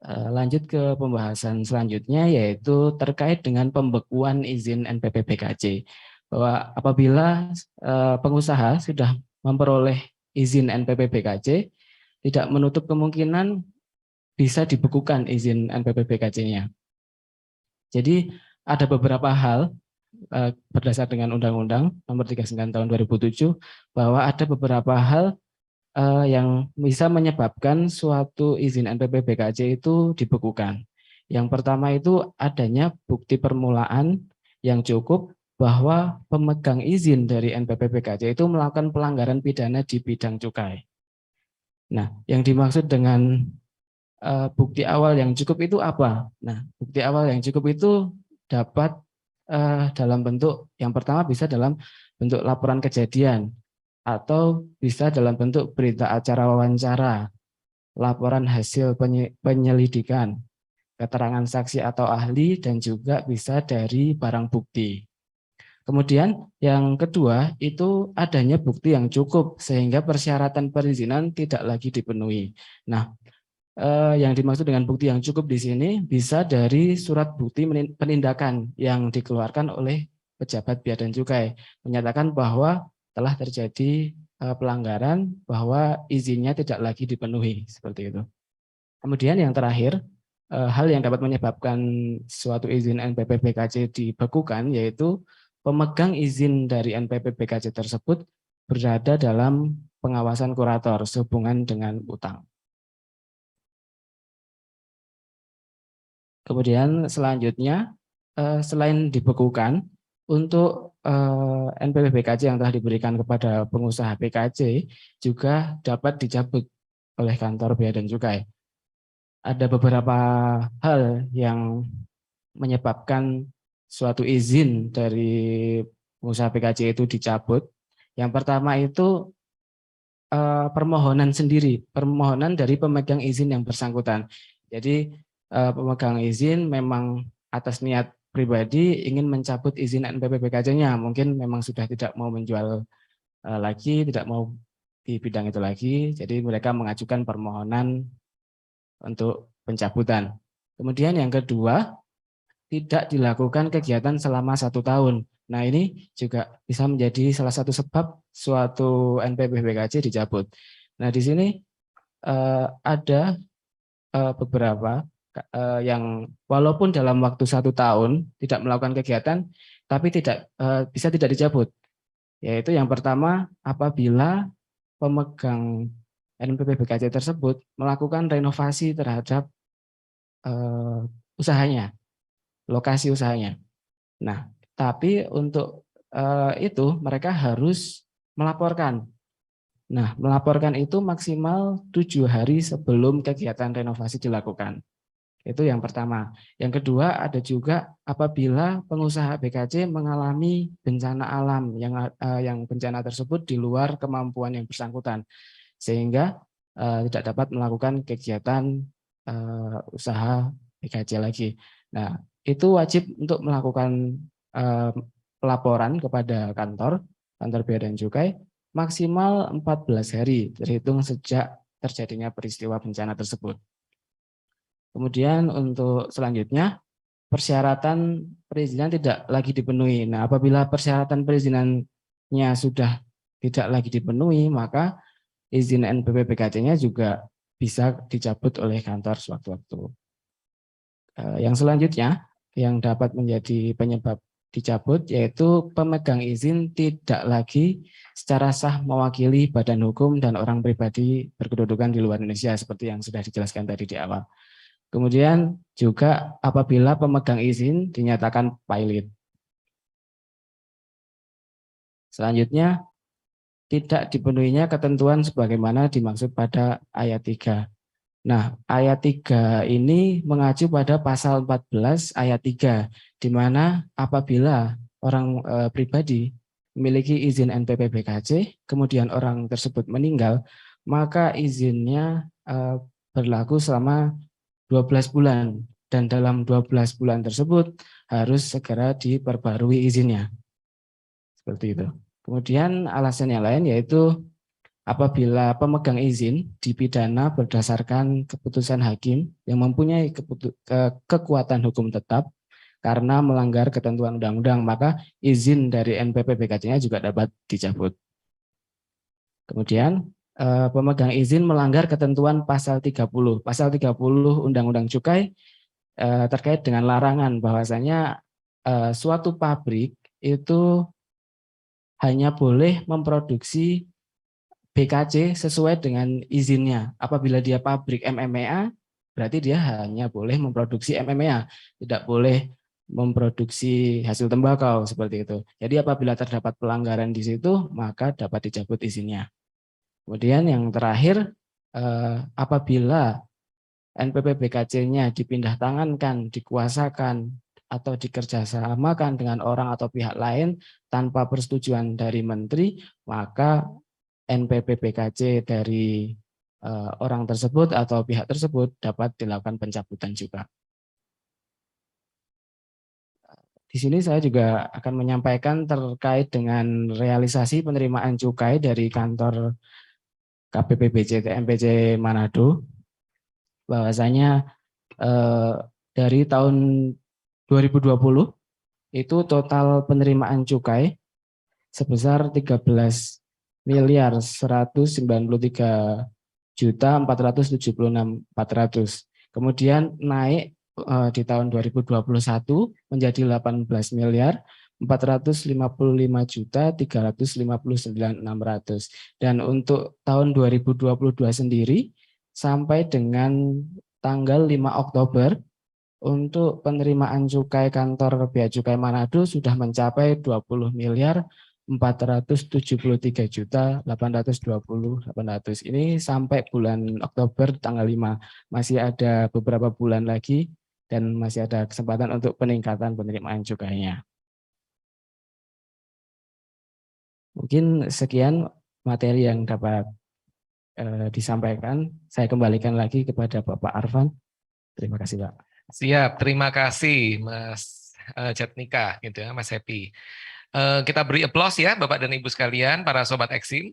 Lanjut ke pembahasan selanjutnya, yaitu terkait dengan pembekuan izin NPP PKC. Bahwa apabila pengusaha sudah memperoleh izin NPP PKC, tidak menutup kemungkinan bisa dibekukan izin NPP PKC-nya. Jadi ada beberapa hal berdasar dengan Undang-Undang Nomor 39 Tahun 2007 bahwa ada beberapa hal yang bisa menyebabkan suatu izin NPP PKC itu dibekukan. Yang pertama itu adanya bukti permulaan yang cukup bahwa pemegang izin dari NPP PKC itu melakukan pelanggaran pidana di bidang cukai. Nah, yang dimaksud dengan bukti awal yang cukup itu apa? Nah, bukti awal yang cukup itu dapat dalam bentuk, yang pertama bisa dalam bentuk laporan kejadian, atau bisa dalam bentuk berita acara wawancara, laporan hasil penyelidikan, keterangan saksi atau ahli, dan juga bisa dari barang bukti. Kemudian yang kedua itu adanya bukti yang cukup sehingga persyaratan perizinan tidak lagi dipenuhi. Nah, Yang dimaksud dengan bukti yang cukup di sini bisa dari surat bukti penindakan yang dikeluarkan oleh pejabat bea dan cukai, menyatakan bahwa telah terjadi pelanggaran, bahwa izinnya tidak lagi dipenuhi, seperti itu. Kemudian yang terakhir, hal yang dapat menyebabkan suatu izin NPP-BKC dibekukan, yaitu pemegang izin dari NPP-BKC tersebut berada dalam pengawasan kurator sehubungan dengan utang. Kemudian selanjutnya, selain dibekukan, untuk NPP-BKC yang telah diberikan kepada pengusaha PKC juga dapat dicabut oleh kantor bea dan cukai. Ada beberapa hal yang menyebabkan suatu izin dari pengusaha PKC itu dicabut. Yang pertama itu permohonan sendiri, permohonan dari pemegang izin yang bersangkutan. Jadi pemegang izin memang atas niat pribadi ingin mencabut izin NPP-BKC-nya, mungkin memang sudah tidak mau menjual lagi, tidak mau di bidang itu lagi, jadi mereka mengajukan permohonan untuk pencabutan. Kemudian yang kedua, tidak dilakukan kegiatan selama 1 tahun. Nah, ini juga bisa menjadi salah satu sebab suatu NPP-BKC dicabut. Nah, di sini ada beberapa yang walaupun dalam waktu 1 tahun tidak melakukan kegiatan, tapi bisa tidak dicabut. Yaitu yang pertama, apabila pemegang NPP-BKC tersebut melakukan renovasi terhadap usahanya, lokasi usahanya. Nah, tapi untuk itu mereka harus melaporkan. Nah, melaporkan itu maksimal 7 hari sebelum kegiatan renovasi dilakukan. Itu yang pertama. Yang kedua, ada juga apabila pengusaha BKC mengalami bencana alam yang bencana tersebut di luar kemampuan yang bersangkutan, sehingga tidak dapat melakukan kegiatan usaha BKC lagi. Nah, itu wajib untuk melakukan pelaporan kepada kantor bea dan cukai maksimal 14 hari terhitung sejak terjadinya peristiwa bencana tersebut. Kemudian untuk selanjutnya, persyaratan perizinan tidak lagi dipenuhi. Nah, apabila persyaratan perizinannya sudah tidak lagi dipenuhi, maka izin NPP-BKC-nya juga bisa dicabut oleh kantor sewaktu-waktu. Yang selanjutnya, yang dapat menjadi penyebab dicabut, yaitu pemegang izin tidak lagi secara sah mewakili badan hukum dan orang pribadi berkedudukan di luar Indonesia, seperti yang sudah dijelaskan tadi di awal. Kemudian juga apabila pemegang izin dinyatakan pilot. Selanjutnya, tidak dipenuhinya ketentuan sebagaimana dimaksud pada ayat 3. Nah, ayat 3 ini mengacu pada pasal 14 ayat 3, di mana apabila orang pribadi memiliki izin NPP-BKC, kemudian orang tersebut meninggal, maka izinnya berlaku selama 12 bulan, dan dalam 12 bulan tersebut harus segera diperbarui izinnya. Seperti itu. Kemudian alasan yang lain yaitu apabila pemegang izin dipidana berdasarkan keputusan hakim yang mempunyai kekuatan hukum tetap karena melanggar ketentuan undang-undang, maka izin dari NPP-BKC-nya juga dapat dicabut. Kemudian pemegang izin melanggar ketentuan pasal 30. Pasal 30 Undang-Undang Cukai terkait dengan larangan bahwasanya suatu pabrik itu hanya boleh memproduksi BKC sesuai dengan izinnya. Apabila dia pabrik MMA, berarti dia hanya boleh memproduksi MMA, tidak boleh memproduksi hasil tembakau seperti itu. Jadi apabila terdapat pelanggaran di situ, maka dapat dicabut izinnya. Kemudian yang terakhir, apabila NPP-BKC-nya dipindah tangankan, dikuasakan, atau dikerjasamakan dengan orang atau pihak lain tanpa persetujuan dari menteri, maka NPP-BKC dari orang tersebut atau pihak tersebut dapat dilakukan pencabutan juga. Di sini saya juga akan menyampaikan terkait dengan realisasi penerimaan cukai dari kantor KPPBC TMPC Manado. bahwasanya dari tahun 2020 itu total penerimaan cukai sebesar 13.193.476.400. Kemudian naik di tahun 2021 menjadi 18.455.359.600. Dan untuk tahun 2022 sendiri sampai dengan tanggal 5 Oktober untuk penerimaan cukai kantor Bea Cukai Manado sudah mencapai 20.473.820.800. Ini sampai bulan Oktober tanggal 5. Masih ada beberapa bulan lagi dan masih ada kesempatan untuk peningkatan penerimaan cukainya. Mungkin sekian materi yang dapat disampaikan. Saya kembalikan lagi kepada Bapak Arfan. Terima kasih, Pak. Siap, terima kasih Mas Jatnika, gitu ya, Mas Happy. Kita beri applause ya Bapak dan Ibu sekalian, para Sobat Eksim.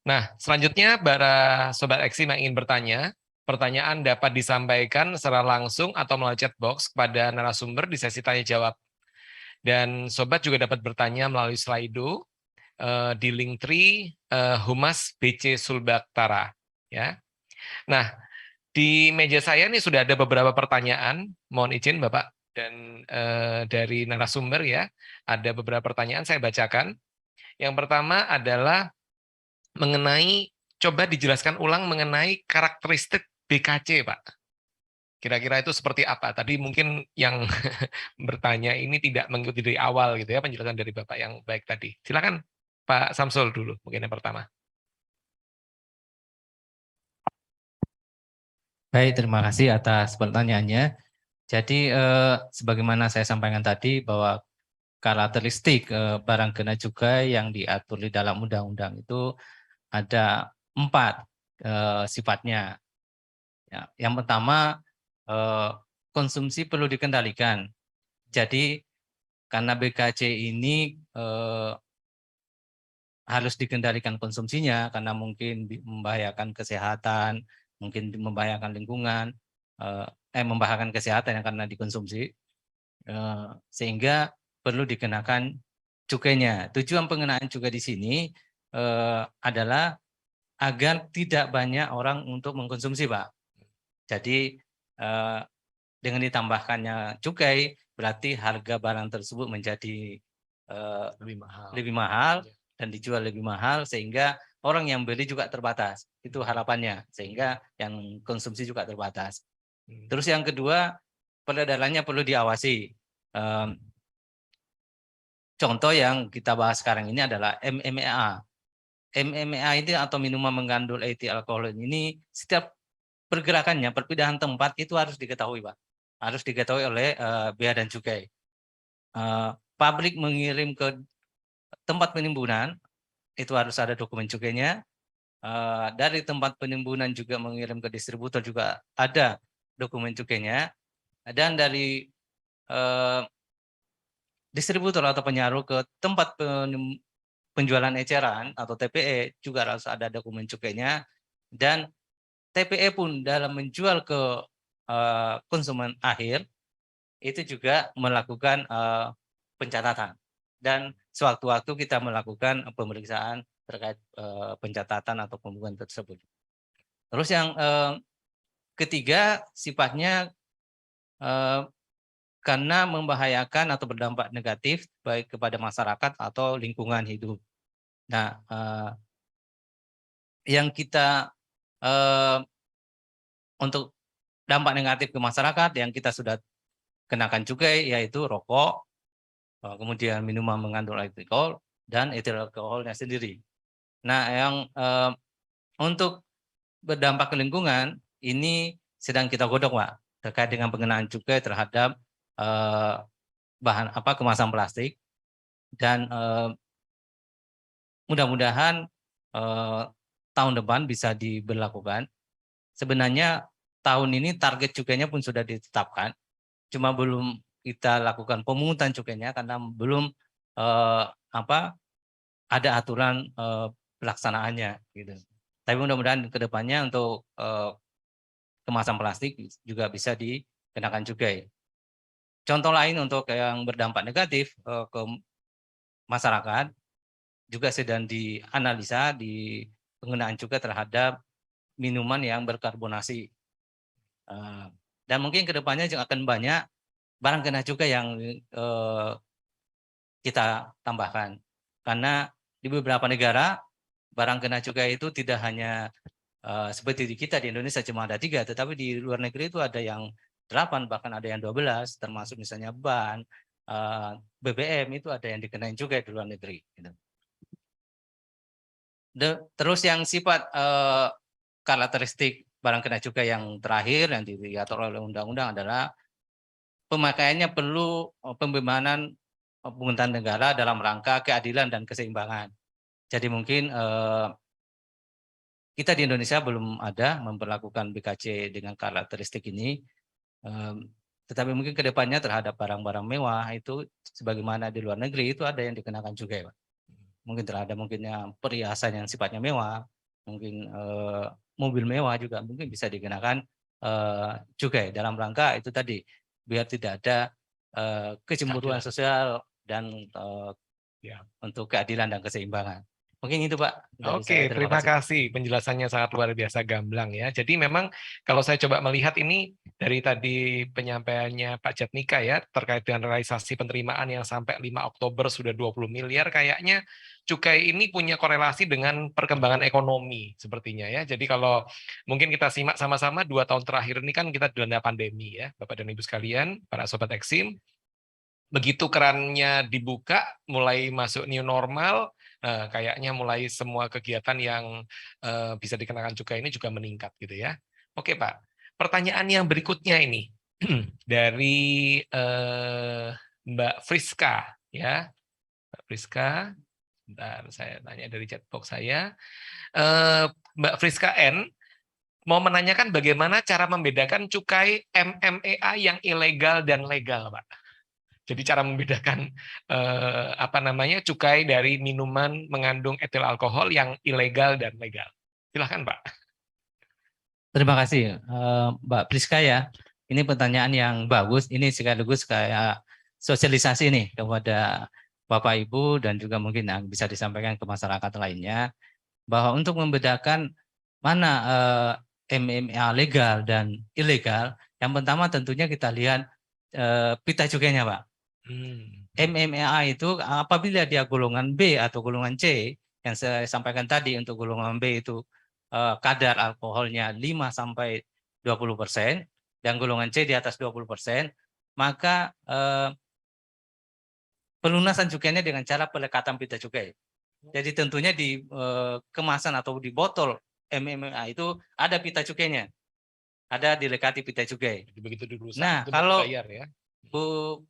Nah, selanjutnya para Sobat Eksim yang ingin bertanya, pertanyaan dapat disampaikan secara langsung atau melalui chat box kepada narasumber di sesi tanya jawab. Dan Sobat juga dapat bertanya melalui Slido di Linktree Humas BC Sulbaktara. Ya. Nah, di meja saya nih sudah ada beberapa pertanyaan, mohon izin Bapak dan dari narasumber ya, ada beberapa pertanyaan saya bacakan. Yang pertama adalah mengenai, coba dijelaskan ulang mengenai karakteristik BKC Pak. Kira-kira itu seperti apa? Tadi mungkin yang bertanya ini tidak mengikuti dari awal gitu ya, penjelasan dari Bapak yang baik tadi. Silakan Pak Samsul dulu, mungkin yang pertama. Baik, terima kasih atas pertanyaannya. Jadi sebagaimana saya sampaikan tadi bahwa karakteristik barang kena cukai yang diatur di dalam undang-undang itu ada 4 sifatnya. Ya, yang pertama konsumsi perlu dikendalikan. Jadi karena BKC ini harus dikendalikan konsumsinya karena mungkin membahayakan kesehatan, mungkin membahayakan lingkungan, membahayakan kesehatan yang karena dikonsumsi, sehingga perlu dikenakan cukainya. Tujuan pengenaan cukai di sini adalah agar tidak banyak orang untuk mengkonsumsi, Pak. Jadi dengan ditambahkannya cukai berarti harga barang tersebut menjadi lebih mahal dan dijual lebih mahal sehingga orang yang beli juga terbatas. Itu harapannya sehingga yang konsumsi juga terbatas. Terus yang kedua, peredarannya perlu diawasi. Contoh yang kita bahas sekarang ini adalah MMA. MMA ini atau minuman mengandung etil alkohol ini setiap pergerakannya, perpindahan tempat itu harus diketahui, Pak. Harus diketahui oleh Bea dan Cukai. Pabrik mengirim ke tempat penimbunan itu harus ada dokumen cukainya. Dari tempat penimbunan juga mengirim ke distributor juga ada dokumen cukainya. Dan dari distributor atau penyaluh ke tempat penjualan eceran atau TPE juga harus ada dokumen cukainya. Dan TPE pun dalam menjual ke konsumen akhir itu juga melakukan pencatatan. Dan sewaktu-waktu kita melakukan pemeriksaan terkait pencatatan atau pembukuan tersebut. Terus yang ketiga sifatnya karena membahayakan atau berdampak negatif baik kepada masyarakat atau lingkungan hidup. Nah, yang kita untuk dampak negatif ke masyarakat yang kita sudah kenakan cukai yaitu rokok, kemudian minuman mengandung alkohol dan etil alkoholnya sendiri. Nah, yang untuk berdampak ke lingkungan ini sedang kita godok, Pak, terkait dengan pengenaan cukai terhadap bahan kemasan plastik dan mudah-mudahan tahun depan bisa diberlakukan. Sebenarnya tahun ini target cukainya pun sudah ditetapkan, cuma belum kita lakukan pemungutan cukainya karena belum ada aturan pelaksanaannya gitu. Tapi mudah-mudahan ke depannya untuk kemasan plastik juga bisa dikenakan cukai. Contoh lain untuk yang berdampak negatif ke masyarakat juga sedang dianalisa di penggunaan cukai terhadap minuman yang berkarbonasi. Dan mungkin kedepannya juga akan banyak barang kena cukai yang kita tambahkan. Karena di beberapa negara barang kena cukai itu tidak hanya seperti di kita di Indonesia cuma ada 3, tetapi di luar negeri itu ada yang 8, bahkan ada yang 12, termasuk misalnya ban, BBM itu ada yang dikenain cukai di luar negeri. Gitu. Terus yang sifat karakteristik barang kena cukai yang terakhir yang diatur oleh undang-undang adalah pemakaiannya perlu pembebanan pemerintahan negara dalam rangka keadilan dan keseimbangan. Jadi mungkin kita di Indonesia belum ada memperlakukan BKC dengan karakteristik ini, tetapi mungkin kedepannya terhadap barang-barang mewah itu sebagaimana di luar negeri itu ada yang dikenakan cukai, Pak. Mungkin terhadap mungkinnya perhiasan yang sifatnya mewah, mungkin mobil mewah juga mungkin bisa dikenakan cukai dalam rangka itu tadi biar tidak ada kecemburuan sosial dan untuk keadilan dan keseimbangan. Mungkin itu Pak. Oke, terima kasih. Penjelasannya sangat luar biasa gamblang ya. Jadi memang kalau saya coba melihat ini dari tadi penyampaiannya Pak Jatmika ya terkait dengan realisasi penerimaan yang sampai 5 Oktober sudah 20 miliar, kayaknya cukai ini punya korelasi dengan perkembangan ekonomi sepertinya ya. Jadi kalau mungkin kita simak sama-sama 2 tahun terakhir ini kan kita dilanda pandemi ya, Bapak dan Ibu sekalian, para sobat Eksim. Begitu kerannya dibuka, mulai masuk new normal, kayaknya mulai semua kegiatan yang bisa dikenakan cukai ini juga meningkat gitu ya. Oke Pak, pertanyaan yang berikutnya ini dari Mbak Friska ya, Mbak Friska. Bentar, saya tanya dari chatbox saya. Mbak Friska N mau menanyakan bagaimana cara membedakan cukai MMA yang ilegal dan legal, Pak. Jadi cara membedakan cukai dari minuman mengandung etil alkohol yang ilegal dan legal. Silahkan Pak. Terima kasih Mbak Priska ya. Ini pertanyaan yang bagus. Ini sekaligus kayak sosialisasi nih kepada Bapak Ibu dan juga mungkin yang bisa disampaikan ke masyarakat lainnya bahwa untuk membedakan mana MMA legal dan ilegal, yang pertama tentunya kita lihat pita cukainya Pak. MMA itu apabila dia golongan B atau golongan C yang saya sampaikan tadi, untuk golongan B itu kadar alkoholnya 5-20% dan golongan C di atas 20%, maka pelunasan cukainya dengan cara pelekatan pita cukai. Jadi tentunya di kemasan atau di botol MMA itu ada pita cukainya, ada dilekati pita cukai. Begitu dirusak, nah itu kalau bayar ya. Bu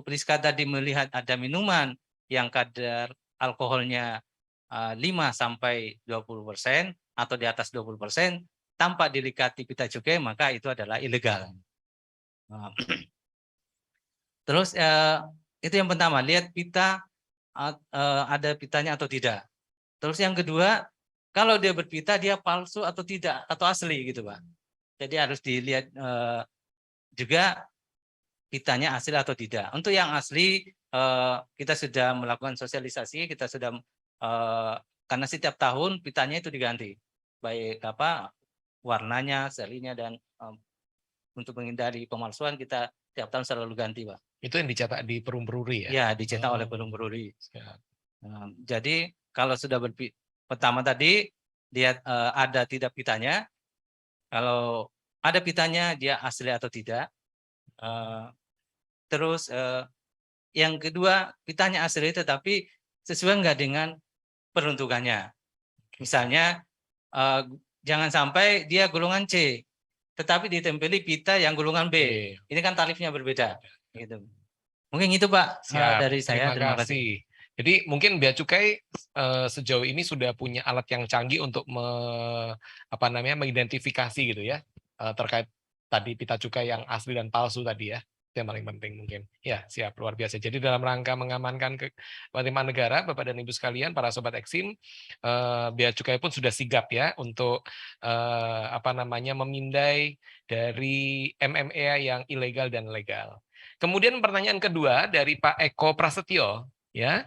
Priska tadi melihat ada minuman yang kadar alkoholnya 5-20% atau di atas 20% tanpa dilekati pita cukai, maka itu adalah ilegal. Terus itu yang pertama, lihat pita ada pitanya atau tidak. Terus yang kedua, kalau dia berpita dia palsu atau tidak atau asli gitu Pak. Jadi harus dilihat juga pitanya asli atau tidak. Untuk yang asli kita sudah melakukan sosialisasi, kita sudah karena setiap tahun pitanya itu diganti, baik warnanya, serinya, dan untuk menghindari pemalsuan kita tiap tahun selalu ganti Pak. Itu yang dicetak di Perum Peruri ya? Ya, dicetak oleh Perum Peruri. Jadi kalau sudah pertama tadi lihat ada tidak pitanya, kalau ada pitanya dia asli atau tidak. Terus yang kedua, pitanya asli tetapi sesuai enggak dengan peruntukannya. Misalnya jangan sampai dia golongan C tetapi ditempeli pita yang golongan B. Ini kan tarifnya berbeda gitu. Mungkin itu Pak. Siap, dari saya. terima kasih. Jadi mungkin Bea Cukai sejauh ini sudah punya alat yang canggih untuk mengidentifikasi gitu ya terkait tadi pita cukai yang asli dan palsu tadi ya. Itu yang paling penting mungkin. Ya, siap, luar biasa. Jadi dalam rangka mengamankan penerimaan negara, Bapak dan Ibu sekalian, para sobat Eksim, Bea Cukai pun sudah sigap ya untuk memindai dari MMA yang ilegal dan legal. Kemudian pertanyaan kedua dari Pak Eko Prasetyo, ya.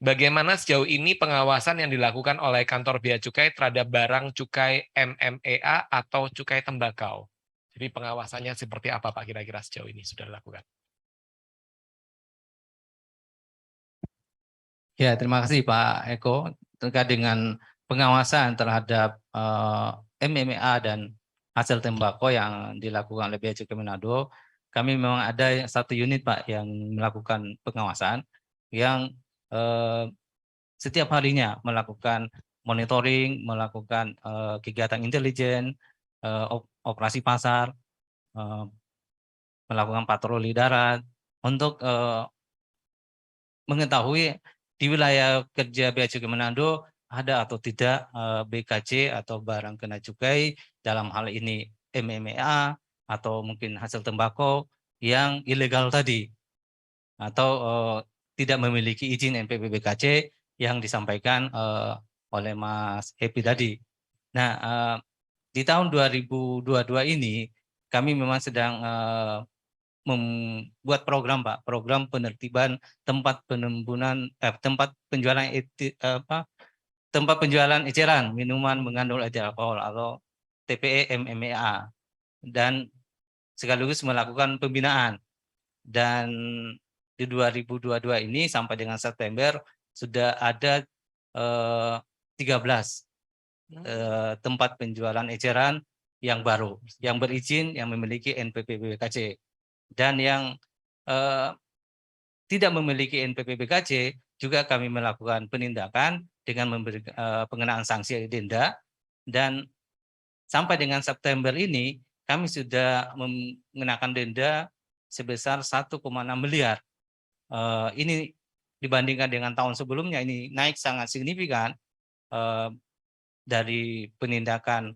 Bagaimana sejauh ini pengawasan yang dilakukan oleh kantor Bea Cukai terhadap barang cukai MMEA atau cukai tembakau? Jadi pengawasannya seperti apa Pak kira-kira sejauh ini sudah dilakukan? Ya, terima kasih Pak Eko terkait dengan pengawasan terhadap MMA dan hasil tembakau yang dilakukan oleh Bea Cukai Manado. Kami memang ada satu unit Pak yang melakukan pengawasan yang setiap harinya melakukan monitoring, melakukan kegiatan intelijen, operasi pasar, melakukan patroli darat untuk mengetahui di wilayah kerja Bea Cukai Manado ada atau tidak BKC atau barang kena cukai, dalam hal ini MMA atau mungkin hasil tembakau yang ilegal tadi, atau tidak memiliki izin NPWP BKC yang disampaikan oleh Mas Happy tadi. Nah, di tahun 2022 ini kami memang sedang membuat program Pak, program penertiban tempat penimbunan tempat penjualan tempat penjualan eceran minuman mengandung etil alkohol atau TPE MMA, dan sekaligus melakukan pembinaan. Dan di 2022 ini sampai dengan September sudah ada 13 tempat penjualan eceran yang baru, yang berizin, yang memiliki NPWP BKC. Dan yang tidak memiliki NPWP BKC juga kami melakukan penindakan dengan memberi pengenaan sanksi denda, dan sampai dengan September ini kami sudah mengenakan denda sebesar 1,6 miliar. Ini dibandingkan dengan tahun sebelumnya ini naik sangat signifikan dari penindakan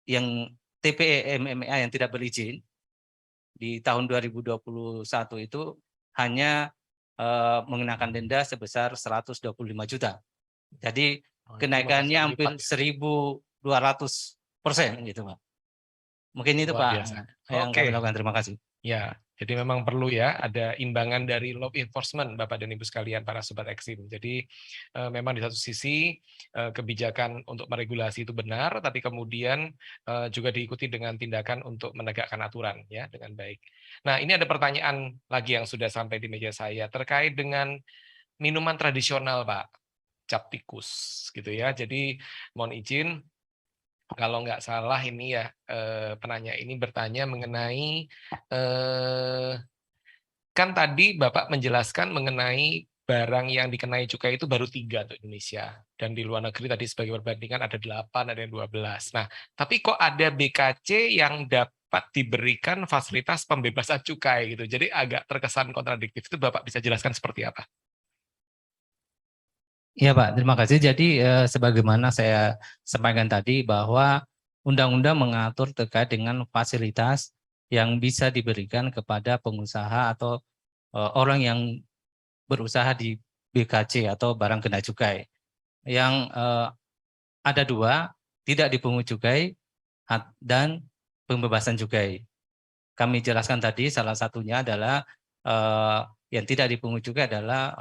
yang TPE MMA yang tidak berizin. Di tahun 2021 itu hanya mengenakan denda sebesar 125 juta. Jadi kenaikannya hampir 1.200% gitu Pak. Mungkin itu Pak yang kami lakukan. Terima kasih. Ya, jadi memang perlu ya ada imbangan dari law enforcement Bapak dan Ibu sekalian para sobat Eksim. Jadi memang di satu sisi kebijakan untuk meregulasi itu benar, tapi kemudian juga diikuti dengan tindakan untuk menegakkan aturan ya dengan baik. Nah, ini ada pertanyaan lagi yang sudah sampai di meja saya terkait dengan minuman tradisional Pak, cap tikus gitu ya. Jadi mohon izin, kalau nggak salah ini ya penanya ini bertanya mengenai kan tadi Bapak menjelaskan mengenai barang yang dikenai cukai itu baru 3 untuk Indonesia, dan di luar negeri tadi sebagai perbandingan ada 8, ada yang 12. Nah, tapi kok ada BKC yang dapat diberikan fasilitas pembebasan cukai gitu. Jadi agak terkesan kontradiktif. Itu Bapak bisa jelaskan seperti apa? Iya Pak, terima kasih. Jadi sebagaimana saya sampaikan tadi bahwa undang-undang mengatur terkait dengan fasilitas yang bisa diberikan kepada pengusaha atau orang yang berusaha di BKC atau barang kena cukai. Yang ada 2, tidak dipungut cukai dan pembebasan cukai. Kami jelaskan tadi salah satunya adalah yang tidak dipungut cukai adalah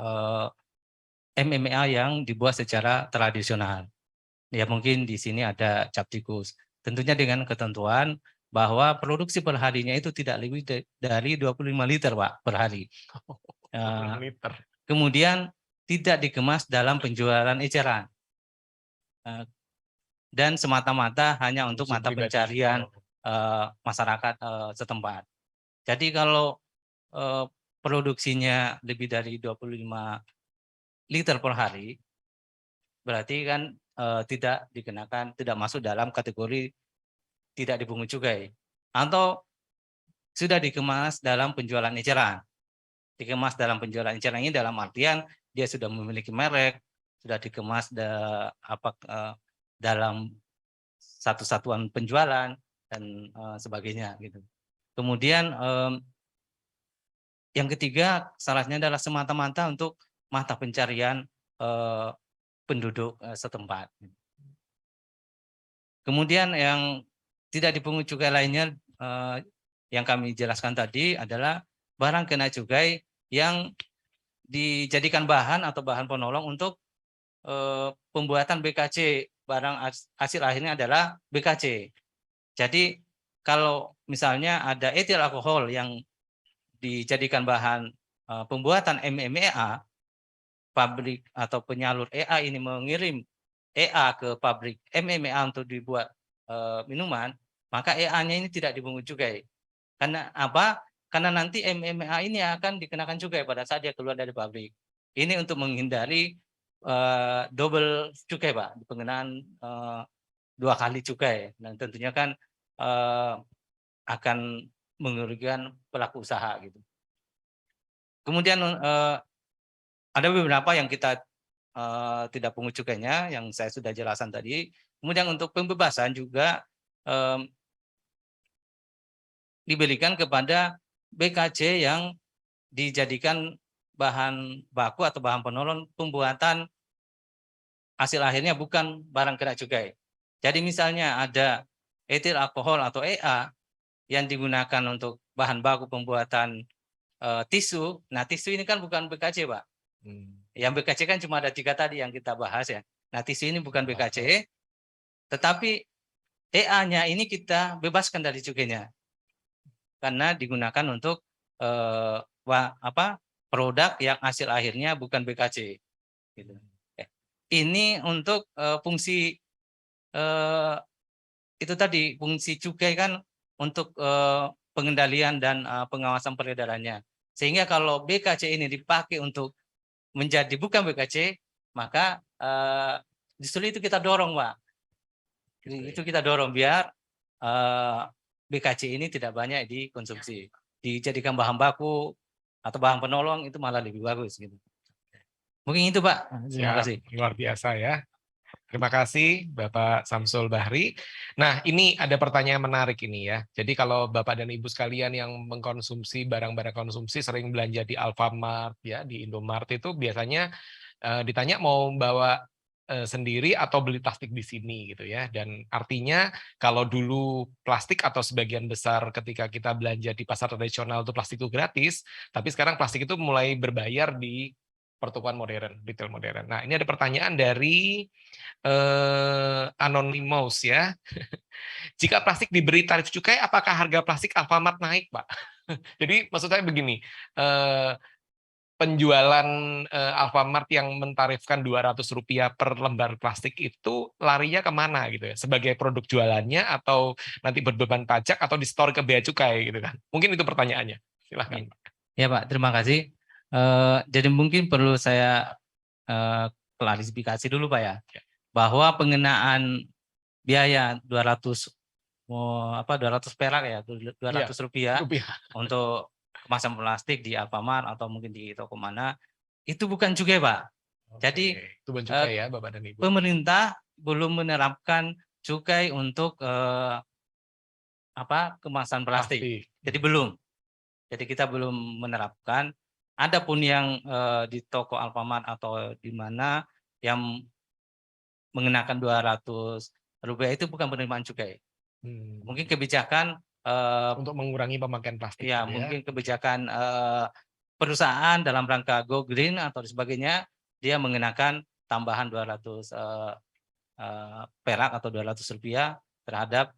MMA yang dibuat secara tradisional. Ya mungkin di sini ada cap tikus. Tentunya dengan ketentuan bahwa produksi per harinya itu tidak lebih dari 25 liter Pak per hari. 25 liter. Kemudian tidak dikemas dalam penjualan eceran. Dan semata-mata hanya untuk mata pencarian masyarakat setempat. Jadi kalau produksinya lebih dari 25 liter per hari, berarti kan tidak dikenakan, tidak masuk dalam kategori tidak dipungut cukai. Atau sudah dikemas dalam penjualan eceran. Dikemas dalam penjualan eceran ini dalam artian dia sudah memiliki merek, sudah dikemas dalam satu satuan penjualan dan sebagainya gitu. Kemudian yang ketiga salahnya adalah semata-mata untuk mata pencarian penduduk setempat. Kemudian yang tidak dipungut cukai lainnya yang kami jelaskan tadi adalah barang kena cukai yang dijadikan bahan atau bahan penolong untuk pembuatan BKC. Barang hasil akhirnya adalah BKC. Jadi kalau misalnya ada etil alkohol yang dijadikan bahan pembuatan MMEA, pabrik atau penyalur EA ini mengirim EA ke pabrik MMA untuk dibuat minuman, maka EA-nya ini tidak dipungut cukai. Karena apa? Karena nanti MMA ini akan dikenakan cukai pada saat dia keluar dari pabrik. Ini untuk menghindari double cukai, Pak, pengenaan 2 kali cukai. Dan tentunya kan akan merugikan pelaku usaha gitu. Kemudian ada beberapa yang kita tidak pungut cukainya yang saya sudah jelaskan tadi. Kemudian untuk pembebasan juga diberikan kepada BKC yang dijadikan bahan baku atau bahan penolong pembuatan hasil akhirnya bukan barang kena cukai. Jadi misalnya ada etil alkohol atau EA yang digunakan untuk bahan baku pembuatan tisu. Nah, tisu ini kan bukan BKC, Pak. Yang BKC kan cuma ada 3 tadi yang kita bahas ya. Nah, tisu ini bukan BKC, tetapi EA-nya ini kita bebaskan dari cukainya karena digunakan untuk produk yang hasil akhirnya bukan BKC. Gitu. Ini untuk fungsi itu tadi, fungsi cukai kan untuk pengendalian dan pengawasan peredarannya. Sehingga kalau BKC ini dipakai untuk menjadi bukan BKC, maka justru itu kita dorong, Pak. Itu kita dorong biar BKC ini tidak banyak dikonsumsi. Dijadikan bahan baku atau bahan penolong itu malah lebih bagus gitu. Mungkin itu, Pak. Terima kasih. Luar biasa ya. Terima kasih Bapak Samsul Bahri. Nah, ini ada pertanyaan menarik ini ya. Jadi kalau Bapak dan Ibu sekalian yang mengkonsumsi barang-barang konsumsi sering belanja di Alfamart ya, di Indomart itu biasanya ditanya mau bawa sendiri atau beli plastik di sini gitu ya. Dan artinya kalau dulu plastik atau sebagian besar ketika kita belanja di pasar tradisional itu plastik itu gratis, tapi sekarang plastik itu mulai berbayar di pertukaran modern, retail modern. Nah, ini ada pertanyaan dari Anonymous ya. Jika plastik diberi tarif cukai, apakah harga plastik Alfamart naik, Pak? Jadi maksud saya begini, penjualan Alfamart yang mentarifkan Rp200 per lembar plastik itu larinya kemana gitu ya? Sebagai produk jualannya atau nanti berbeban pajak atau di store ke bea cukai gitu kan? Mungkin itu pertanyaannya. Silahkan. Ya, Pak, terima kasih. Jadi mungkin perlu saya klarifikasi dulu, Pak ya. Bahwa pengenaan biaya 200 perak ya, Rp200 untuk kemasan plastik di Alfamart atau mungkin di toko mana, itu bukan cukai, Pak. Jadi itu bukan cukai ya, Bapak dan Ibu. Pemerintah belum menerapkan cukai untuk kemasan plastik. Jadi belum. Jadi kita belum menerapkan. Adapun yang di toko Alfamart atau di mana yang mengenakan Rp200 itu bukan penerimaan cukai. Mungkin kebijakan untuk mengurangi pemakaian plastik. Ya, mungkin kebijakan perusahaan dalam rangka go green atau sebagainya, dia mengenakan tambahan 200 perak atau Rp200 terhadap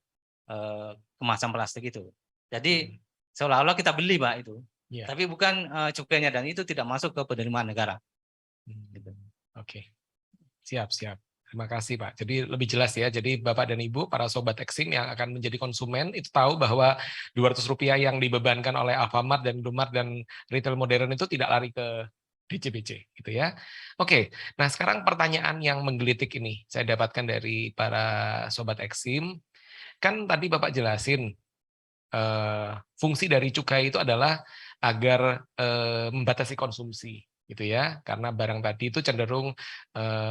kemasan plastik itu. Jadi seolah-olah kita beli, Pak, itu. Ya. Tapi bukan cukainya dan itu tidak masuk ke penerimaan negara. Gitu. Oke. Siap. Terima kasih, Pak. Jadi lebih jelas ya. Jadi Bapak dan Ibu, para sobat Eksim yang akan menjadi konsumen itu tahu bahwa Rp200 yang dibebankan oleh Alfamart dan Indomart dan retail modern itu tidak lari ke DCBC gitu ya. Oke. Nah, sekarang pertanyaan yang menggelitik ini saya dapatkan dari para sobat Eksim. Kan tadi Bapak jelasin fungsi dari cukai itu adalah agar membatasi konsumsi gitu ya, karena barang tadi itu cenderung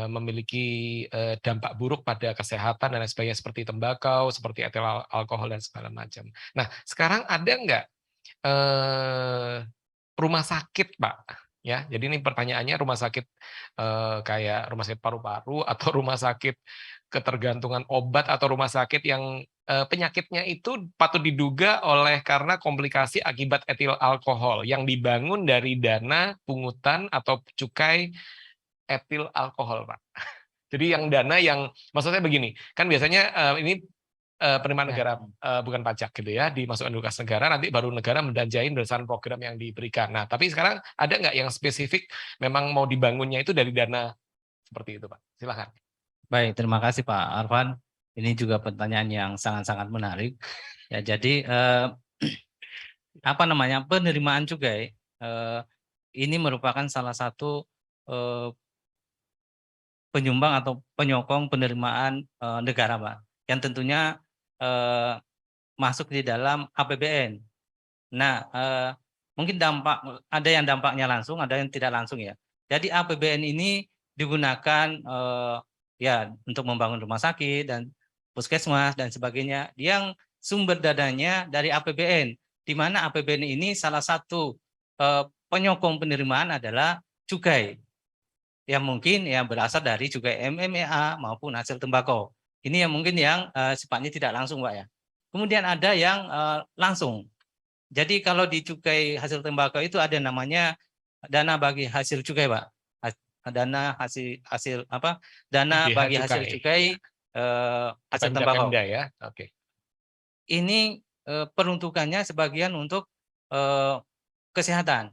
memiliki dampak buruk pada kesehatan dan lain sebagainya seperti tembakau, seperti etil alkohol dan segala macam. Nah, sekarang ada nggak rumah sakit, Pak. Ya, jadi ini pertanyaannya rumah sakit kayak rumah sakit paru-paru atau rumah sakit ketergantungan obat atau rumah sakit yang penyakitnya itu patut diduga oleh karena komplikasi akibat etil alkohol yang dibangun dari dana pungutan atau cukai etil alkohol, Pak. Jadi yang dana yang maksudnya begini, kan biasanya ini penerimaan negara bukan pajak gitu ya, dimasukkan di kas negara, nanti baru negara mendanjain berdasarkan program yang diberikan. Nah, tapi sekarang ada nggak yang spesifik memang mau dibangunnya itu dari dana seperti itu, Pak? Silakan. Baik, terima kasih Pak Arfan. Ini juga pertanyaan yang sangat-sangat menarik. Ya, jadi apa namanya, penerimaan cukai ini merupakan salah satu eh, penyumbang atau penyokong penerimaan negara, Pak, yang tentunya masuk di dalam APBN. Nah, mungkin ada yang dampaknya langsung, ada yang tidak langsung ya. Jadi APBN ini digunakan ya untuk membangun rumah sakit dan puskesmas dan sebagainya, yang sumber dananya dari APBN, di mana APBN ini salah satu penyokong penerimaan adalah cukai, yang mungkin yang berasal dari cukai MMA maupun hasil tembakau. Ini yang mungkin yang sifatnya tidak langsung, Pak ya. Kemudian ada yang langsung. Jadi kalau di cukai hasil tembakau itu ada namanya dana bagi hasil cukai, Pak. Dana hasil apa? Dana DH bagi hasil cukai hasil tembakau. Pemda ya. Oke. Ini peruntukannya sebagian untuk kesehatan.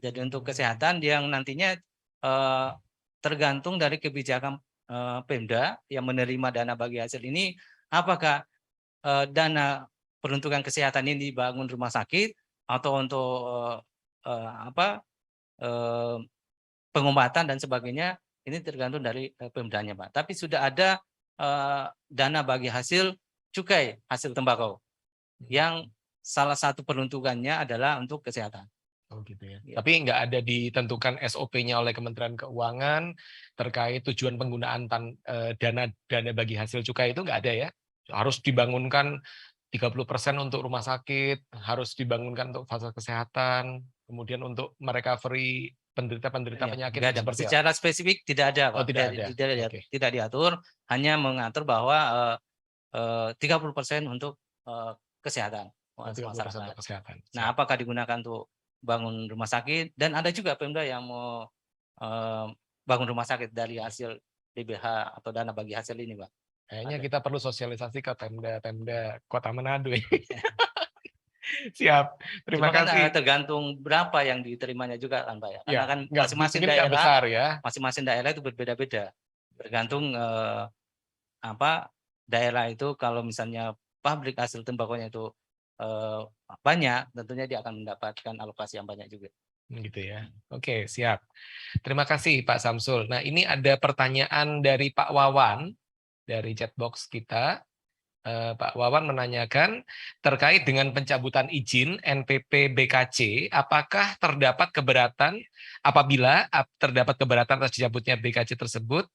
Jadi untuk kesehatan yang nantinya tergantung dari kebijakan Pemda yang menerima dana bagi hasil ini, apakah dana peruntukan kesehatan ini dibangun rumah sakit atau untuk pengobatan dan sebagainya, ini tergantung dari Pemdanya, Pak. Tapi sudah ada dana bagi hasil cukai hasil tembakau yang salah satu peruntukannya adalah untuk kesehatan. Oh gitu ya. Ya. Tapi nggak ada ditentukan SOP-nya oleh Kementerian Keuangan terkait tujuan penggunaan dana bagi hasil cukai itu nggak ada ya? Harus dibangunkan 30% untuk rumah sakit, harus dibangunkan untuk fasilitas kesehatan, kemudian untuk merecovery penderita-penderita penyakit Nggak ada. seperti apa? Secara spesifik tidak ada, Pak. Oh tidak ada. Tidak diatur, hanya mengatur bahwa 30% untuk kesehatan. 30% untuk kesehatan. Nah, apakah digunakan untuk bangun rumah sakit, dan ada juga Pemda yang mau bangun rumah sakit dari hasil DBH atau dana bagi hasil ini, Pak. Kayaknya kita perlu sosialisasi ke Pemda Kota Manado. Siap, terima kasih. Tergantung berapa yang diterimanya juga kan, Pak ya. Karena kan masing-masing daerah besar ya. Masing-masing daerah itu berbeda-beda. Bergantung daerah itu, kalau misalnya pabrik hasil tembakonya itu banyak, tentunya dia akan mendapatkan alokasi yang banyak juga. Gitu ya. Oke, siap. Terima kasih Pak Samsul. Nah, ini ada pertanyaan dari Pak Wawan dari chatbox kita. Pak Wawan menanyakan terkait dengan pencabutan izin NPP BKC, apakah terdapat keberatan apabila terdapat keberatan atas dicabutnya BKC tersebut,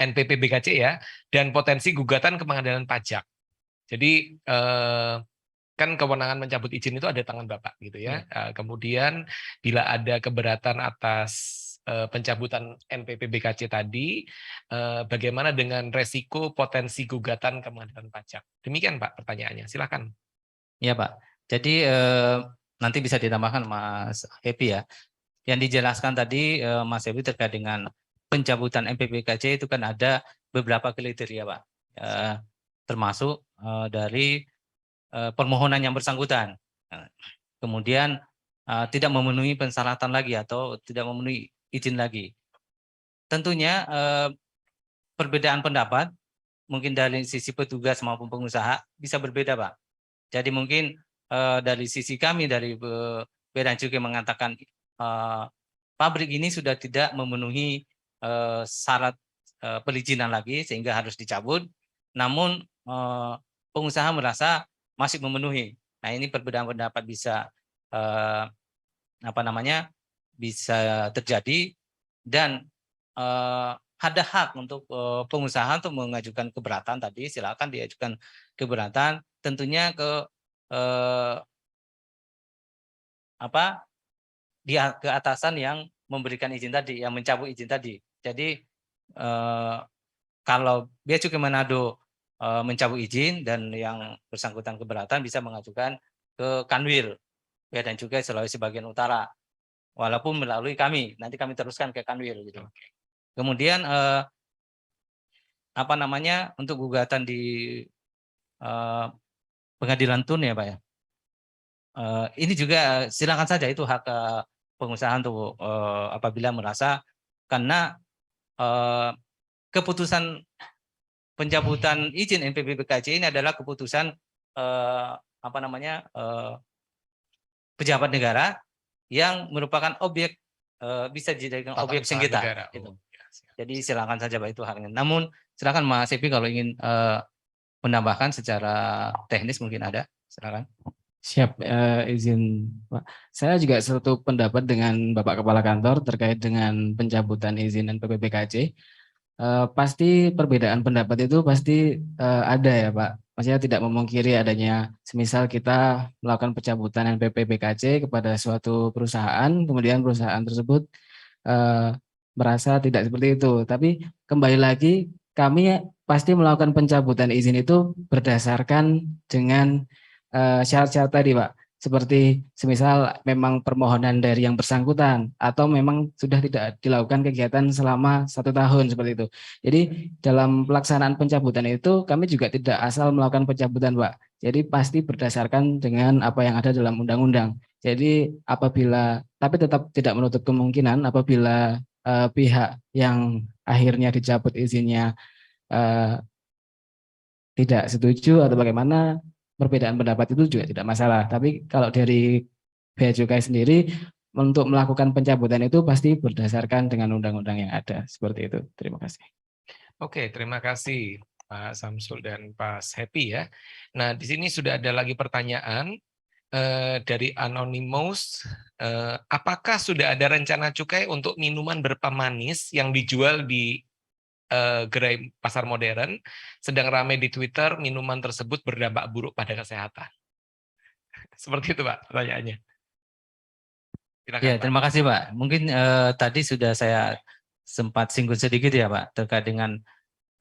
NPP BKC ya, dan potensi gugatan ke pengadilan pajak. Jadi kan kewenangan mencabut izin itu ada di tangan Bapak gitu ya. Kemudian bila ada keberatan atas pencabutan NPP BKC tadi, bagaimana dengan resiko potensi gugatan ke pengadilan pajak? Demikian Pak pertanyaannya, silakan. Iya Pak, jadi nanti bisa ditambahkan Mas Happy ya. Yang dijelaskan tadi Mas Happy terkait dengan pencabutan NPP BKC itu kan ada beberapa kriteria Pak, termasuk dari permohonan yang bersangkutan. Kemudian tidak memenuhi persyaratan lagi atau tidak memenuhi izin lagi. Tentunya perbedaan pendapat mungkin dari sisi petugas maupun pengusaha bisa berbeda, Pak. Jadi mungkin dari sisi kami dari Bea dan Cukai mengatakan pabrik ini sudah tidak memenuhi syarat perizinan lagi sehingga harus dicabut. Namun pengusaha merasa masih memenuhi. Nah, ini perbedaan pendapat bisa bisa terjadi, dan ada hak untuk pengusaha untuk mengajukan keberatan tadi, silakan diajukan keberatan, tentunya ke keatasan yang memberikan izin tadi, yang mencabut izin tadi. Jadi kalau Bea Cukai Manado mencabut izin dan yang bersangkutan keberatan bisa mengajukan ke Kanwil Bea dan Cukai Sulawesi Bagian Utara, walaupun melalui kami, nanti kami teruskan ke Kanwil gitu. Kemudian untuk gugatan di Pengadilan Tun ya Pak ya. Ini juga silakan saja, itu hak pengusaha untuk apabila merasa, karena keputusan pencabutan izin NPPBKJ ini adalah keputusan pejabat negara yang merupakan objek bisa dijadikan Tata objek usaha sengketa. negara. Gitu. Oh, ya, siap. Jadi silakan saja Pak, itu haknya. Namun silakan Mas Epi kalau ingin menambahkan secara teknis mungkin ada, silakan. Siap, izin Pak. Saya juga satu pendapat dengan Bapak Kepala Kantor terkait dengan pencabutan izin NPPBKJ. Pasti perbedaan pendapat itu pasti ada ya Pak. Maksudnya tidak memungkiri adanya, semisal kita melakukan pencabutan NPPBKJ kepada suatu perusahaan, kemudian perusahaan tersebut merasa tidak seperti itu. Tapi kembali lagi, kami pasti melakukan pencabutan izin itu berdasarkan dengan syarat-syarat tadi Pak, seperti semisal memang permohonan dari yang bersangkutan atau memang sudah tidak dilakukan kegiatan selama 1 tahun seperti itu. Jadi dalam pelaksanaan pencabutan itu kami juga tidak asal melakukan pencabutan Pak. Jadi pasti berdasarkan dengan apa yang ada dalam undang-undang. Jadi tapi tetap tidak menutup kemungkinan apabila pihak yang akhirnya dicabut izinnya tidak setuju atau bagaimana, perbedaan pendapat itu juga tidak masalah. Tapi kalau dari Bea Cukai sendiri untuk melakukan pencabutan itu pasti berdasarkan dengan undang-undang yang ada. Seperti itu. Terima kasih. Oke, terima kasih Pak Samsul dan Pak Happy ya. Nah, di sini sudah ada lagi pertanyaan dari Anonymous. Apakah sudah ada rencana cukai untuk minuman berpemanis yang dijual di gerai pasar modern, sedang ramai di Twitter, minuman tersebut berdampak buruk pada kesehatan? Seperti itu Pak pertanyaannya. Silakan, Ya, Pak. terima kasih Pak. Mungkin tadi sudah saya sempat singgung sedikit ya Pak, terkait dengan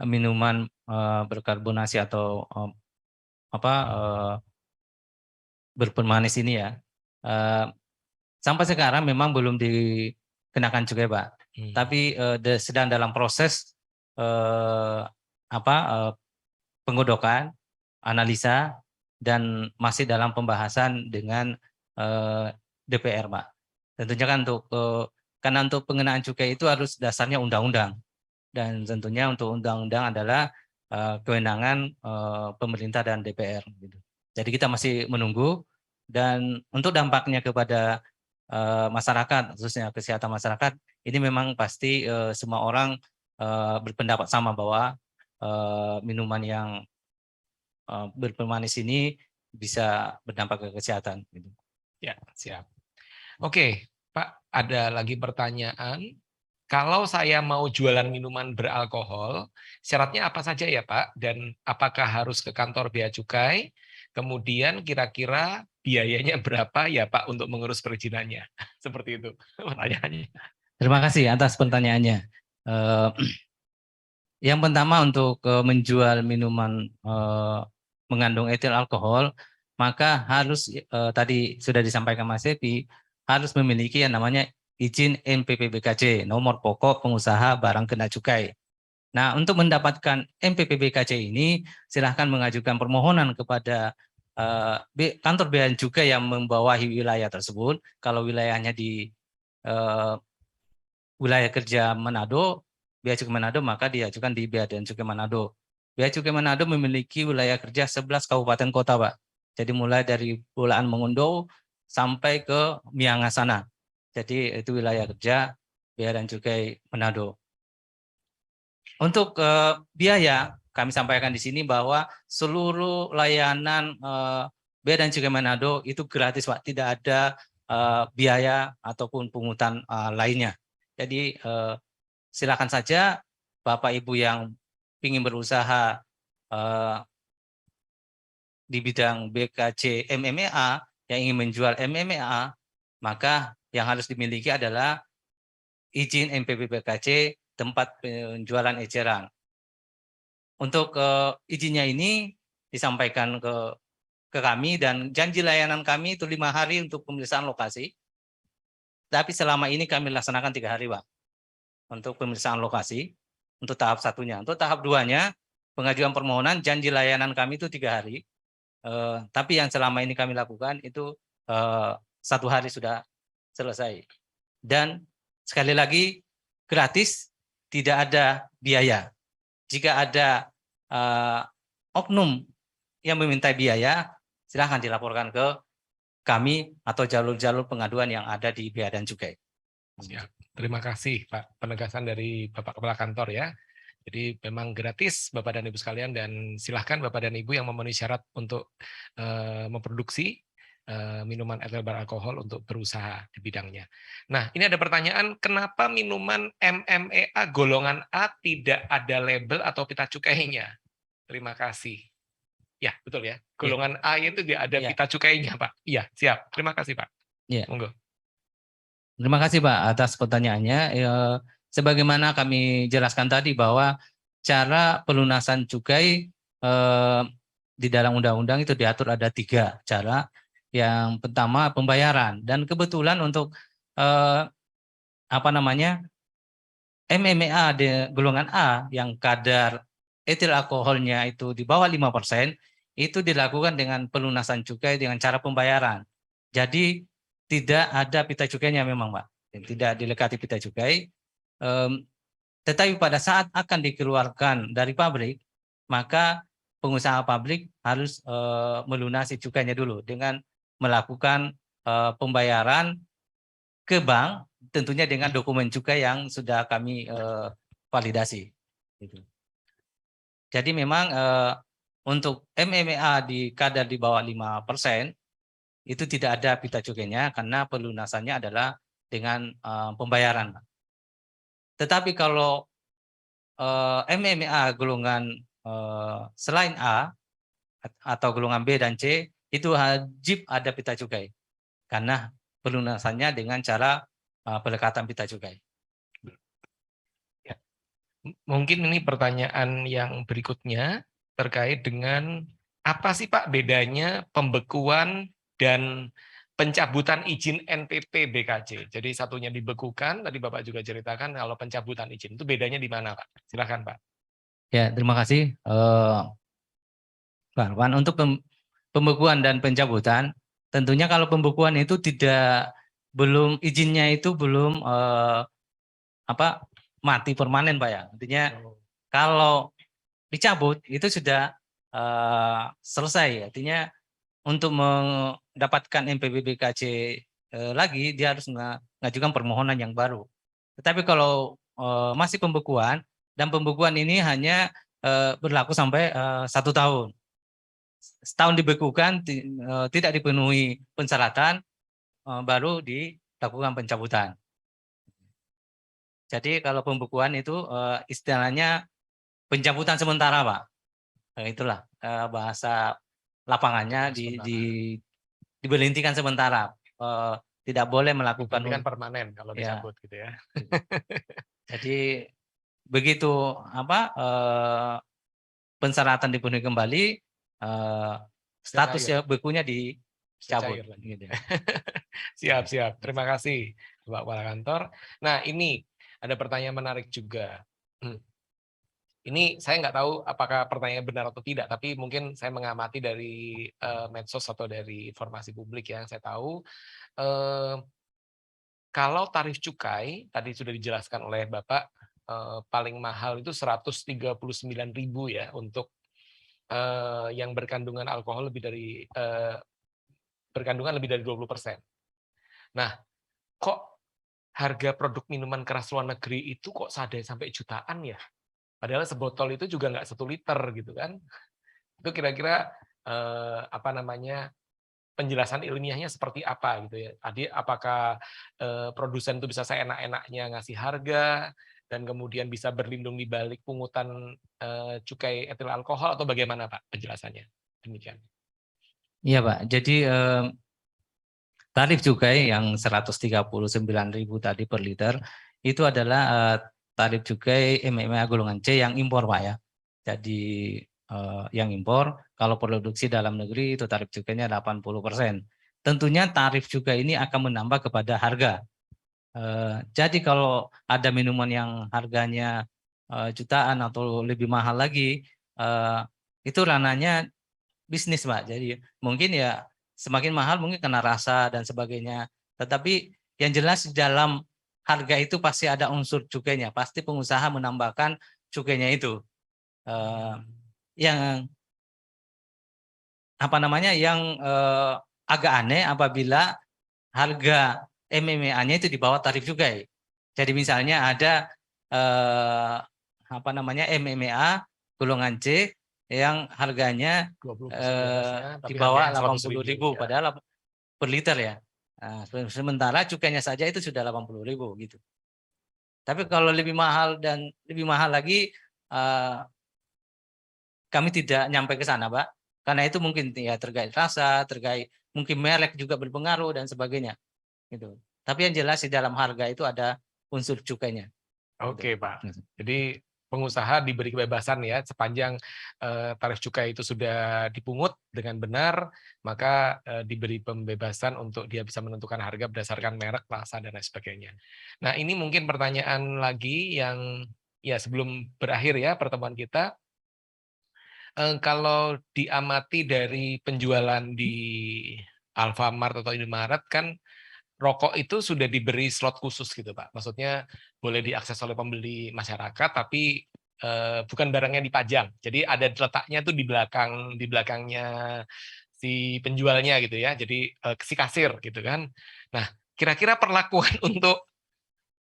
minuman berkarbonasi atau berpemanis ini ya. Sampai sekarang memang belum dikenakan cukai Pak, tapi sedang dalam proses penggodokan, analisa, dan masih dalam pembahasan dengan DPR Pak. Tentunya kan karena untuk pengenaan cukai itu harus dasarnya undang-undang, dan tentunya untuk undang-undang adalah kewenangan pemerintah dan DPR. Gitu. Jadi kita masih menunggu, dan untuk dampaknya kepada masyarakat, khususnya kesehatan masyarakat, ini memang pasti semua orang berpendapat sama bahwa minuman yang berpemanis ini bisa berdampak ke kesehatan. Gitu. Ya, siap. Oke, Pak, ada lagi pertanyaan. Kalau saya mau jualan minuman beralkohol, syaratnya apa saja ya Pak? Dan apakah harus ke kantor Bea Cukai? Kemudian kira-kira biayanya berapa ya Pak untuk mengurus perizinannya? Seperti itu pertanyaannya. Terima kasih atas pertanyaannya. Yang pertama, untuk menjual minuman mengandung etil alkohol, maka harus tadi sudah disampaikan Mas Epi, harus memiliki yang namanya izin NPPBKJ, nomor pokok pengusaha barang kena cukai. Nah, untuk mendapatkan NPPBKJ ini, silahkan mengajukan permohonan kepada kantor Bea dan Cukai yang membawahi wilayah tersebut. Kalau wilayahnya di wilayah kerja Manado, Bea Cukai Manado, maka diajukan di Bea dan Cukai Manado. Bea Cukai Manado memiliki wilayah kerja 11 kabupaten kota, Pak. Jadi mulai dari Pulaan Mongondo sampai ke Miangasana. Jadi itu wilayah kerja Bea dan Cukai Manado. Untuk biaya, kami sampaikan di sini bahwa seluruh layanan Bea dan Cukai Manado itu gratis, Pak. Tidak ada biaya ataupun pungutan lainnya. Jadi silakan saja Bapak Ibu yang ingin berusaha di bidang BKJ MMA, yang ingin menjual MMA, maka yang harus dimiliki adalah izin NPPPKC tempat penjualan eceran. Untuk izinnya ini disampaikan ke kami dan janji layanan kami itu 5 hari untuk pemeriksaan lokasi. Tapi selama ini kami laksanakan 3 hari, Pak, untuk pemeriksaan lokasi untuk tahap satunya. Untuk tahap 2-nya pengajuan permohonan janji layanan kami itu 3 hari. Tapi yang selama ini kami lakukan itu 1 hari sudah selesai. Dan sekali lagi gratis, tidak ada biaya. Jika ada oknum yang meminta biaya, silahkan dilaporkan ke kami atau jalur-jalur pengaduan yang ada di Bea dan Cukai. Siap. Terima kasih Pak penegasan dari Bapak Kepala Kantor ya. Jadi memang gratis Bapak dan Ibu sekalian dan silahkan Bapak dan Ibu yang memenuhi syarat untuk memproduksi minuman etil beralkohol untuk berusaha di bidangnya. Nah, ini ada pertanyaan, kenapa minuman MMA golongan A tidak ada label atau pita cukainya? Terima kasih. Ya, betul ya. Golongan A itu tidak ada pita cukainya, Pak. Iya, siap. Terima kasih, Pak. Iya. Monggo. Terima kasih Pak atas pertanyaannya. Sebagaimana kami jelaskan tadi bahwa cara pelunasan cukai di dalam undang-undang itu diatur ada 3 cara. Yang pertama pembayaran, dan kebetulan untuk MMA golongan A yang kadar etil alkoholnya itu di bawah 5%, itu dilakukan dengan pelunasan cukai dengan cara pembayaran. Jadi tidak ada pita cukainya memang, Pak. Tidak dilekati pita cukai. Tetapi pada saat akan dikeluarkan dari pabrik, maka pengusaha pabrik harus melunasi cukainya dulu dengan melakukan pembayaran ke bank, tentunya dengan dokumen cukai yang sudah kami validasi. Jadi memang untuk MMA di kadar di bawah 5%, itu tidak ada pita cukainya karena pelunasannya adalah dengan pembayaran. Tetapi kalau MMA golongan selain A atau golongan B dan C, itu wajib ada pita cukai karena pelunasannya dengan cara pelekatan pita cukai. Ya. Mungkin ini pertanyaan yang berikutnya terkait dengan apa sih Pak bedanya pembekuan dan pencabutan izin NPP BKJ. Jadi satunya dibekukan, tadi Bapak juga ceritakan kalau pencabutan izin itu bedanya di mana Pak? Silakan Pak. Ya, terima kasih Pak Arwan. Untuk pembekuan dan pencabutan, tentunya kalau pembekuan itu belum izinnya itu belum mati permanen Pak ya. Artinya kalau dicabut itu sudah selesai. Artinya untuk mendapatkan NPPBKC lagi dia harus mengajukan permohonan yang baru. Tetapi kalau masih pembekuan, dan pembekuan ini hanya berlaku sampai 1 tahun. Setahun dibekukan tidak dipenuhi persyaratan, baru dilakukan pencabutan. Jadi kalau pembekuan itu istilahnya pencabutan sementara, Pak. Itulah bahasa lapangannya diberhentikan sementara. Tidak boleh melakukan permanen kalau dicabut gitu ya. Jadi begitu persyaratan dipenuhi kembali, status bekunya dicabut. Gitu. Siap. Terima kasih Bapak Kepala Kantor. Nah ini ada pertanyaan menarik juga. Ini saya nggak tahu apakah pertanyaan benar atau tidak, tapi mungkin saya mengamati dari medsos atau dari informasi publik yang saya tahu. Kalau tarif cukai, tadi sudah dijelaskan oleh Bapak, paling mahal itu 139.000 ya untuk yang berkandungan alkohol berkandungan lebih dari 20%. Nah, kok harga produk minuman keras luar negeri itu kok sampai jutaan ya? Padahal sebotol itu juga nggak 1 liter gitu kan? Itu kira-kira penjelasan ilmiahnya seperti apa gitu ya? Tadi apakah produsen itu bisa seenak-enaknya ngasih harga dan kemudian bisa berlindung di balik pungutan cukai etil alkohol atau bagaimana Pak penjelasannya? Demikian. Iya Pak. Jadi tarif cukai yang 139.000 tadi per liter itu adalah tarif cukai MMA golongan C yang impor, Pak ya. Jadi yang impor, kalau produksi dalam negeri itu tarif cukainya 80%. Tentunya tarif cukai ini akan menambah kepada harga. Jadi kalau ada minuman yang harganya jutaan atau lebih mahal lagi, itu ranahnya bisnis, Pak. Jadi mungkin ya semakin mahal mungkin karena rasa dan sebagainya. Tetapi yang jelas dalam harga itu pasti ada unsur cukainya. Pasti pengusaha menambahkan cukainya itu. Yang apa namanya? Yang agak aneh apabila harga MMA-nya itu di bawah tarif cukai. Jadi misalnya ada apa namanya MMA golongan C yang harganya 20% di bawah 80.000 padahal per liter ya. Nah, sementara cukainya saja itu sudah 80.000 gitu. Tapi kalau lebih mahal dan lebih mahal lagi kami tidak nyampe ke sana, Pak. Karena itu mungkin ya terkait rasa, terkait mungkin merek juga berpengaruh dan sebagainya. Gitu. Tapi yang jelas di dalam harga itu ada unsur cukainya. Oke, Pak. Jadi pengusaha diberi kebebasan ya sepanjang tarif cukai itu sudah dipungut dengan benar, maka diberi pembebasan untuk dia bisa menentukan harga berdasarkan merek, rasa dan lain sebagainya. Nah, ini mungkin pertanyaan lagi yang ya sebelum berakhir ya pertemuan kita. Kalau diamati dari penjualan di Alfamart atau Indomaret kan rokok itu sudah diberi slot khusus gitu, Pak. Maksudnya boleh diakses oleh pembeli masyarakat, tapi bukan barangnya dipajang. Jadi ada letaknya tuh di belakangnya si penjualnya gitu ya. Jadi si kasir gitu kan. Nah, kira-kira perlakuan untuk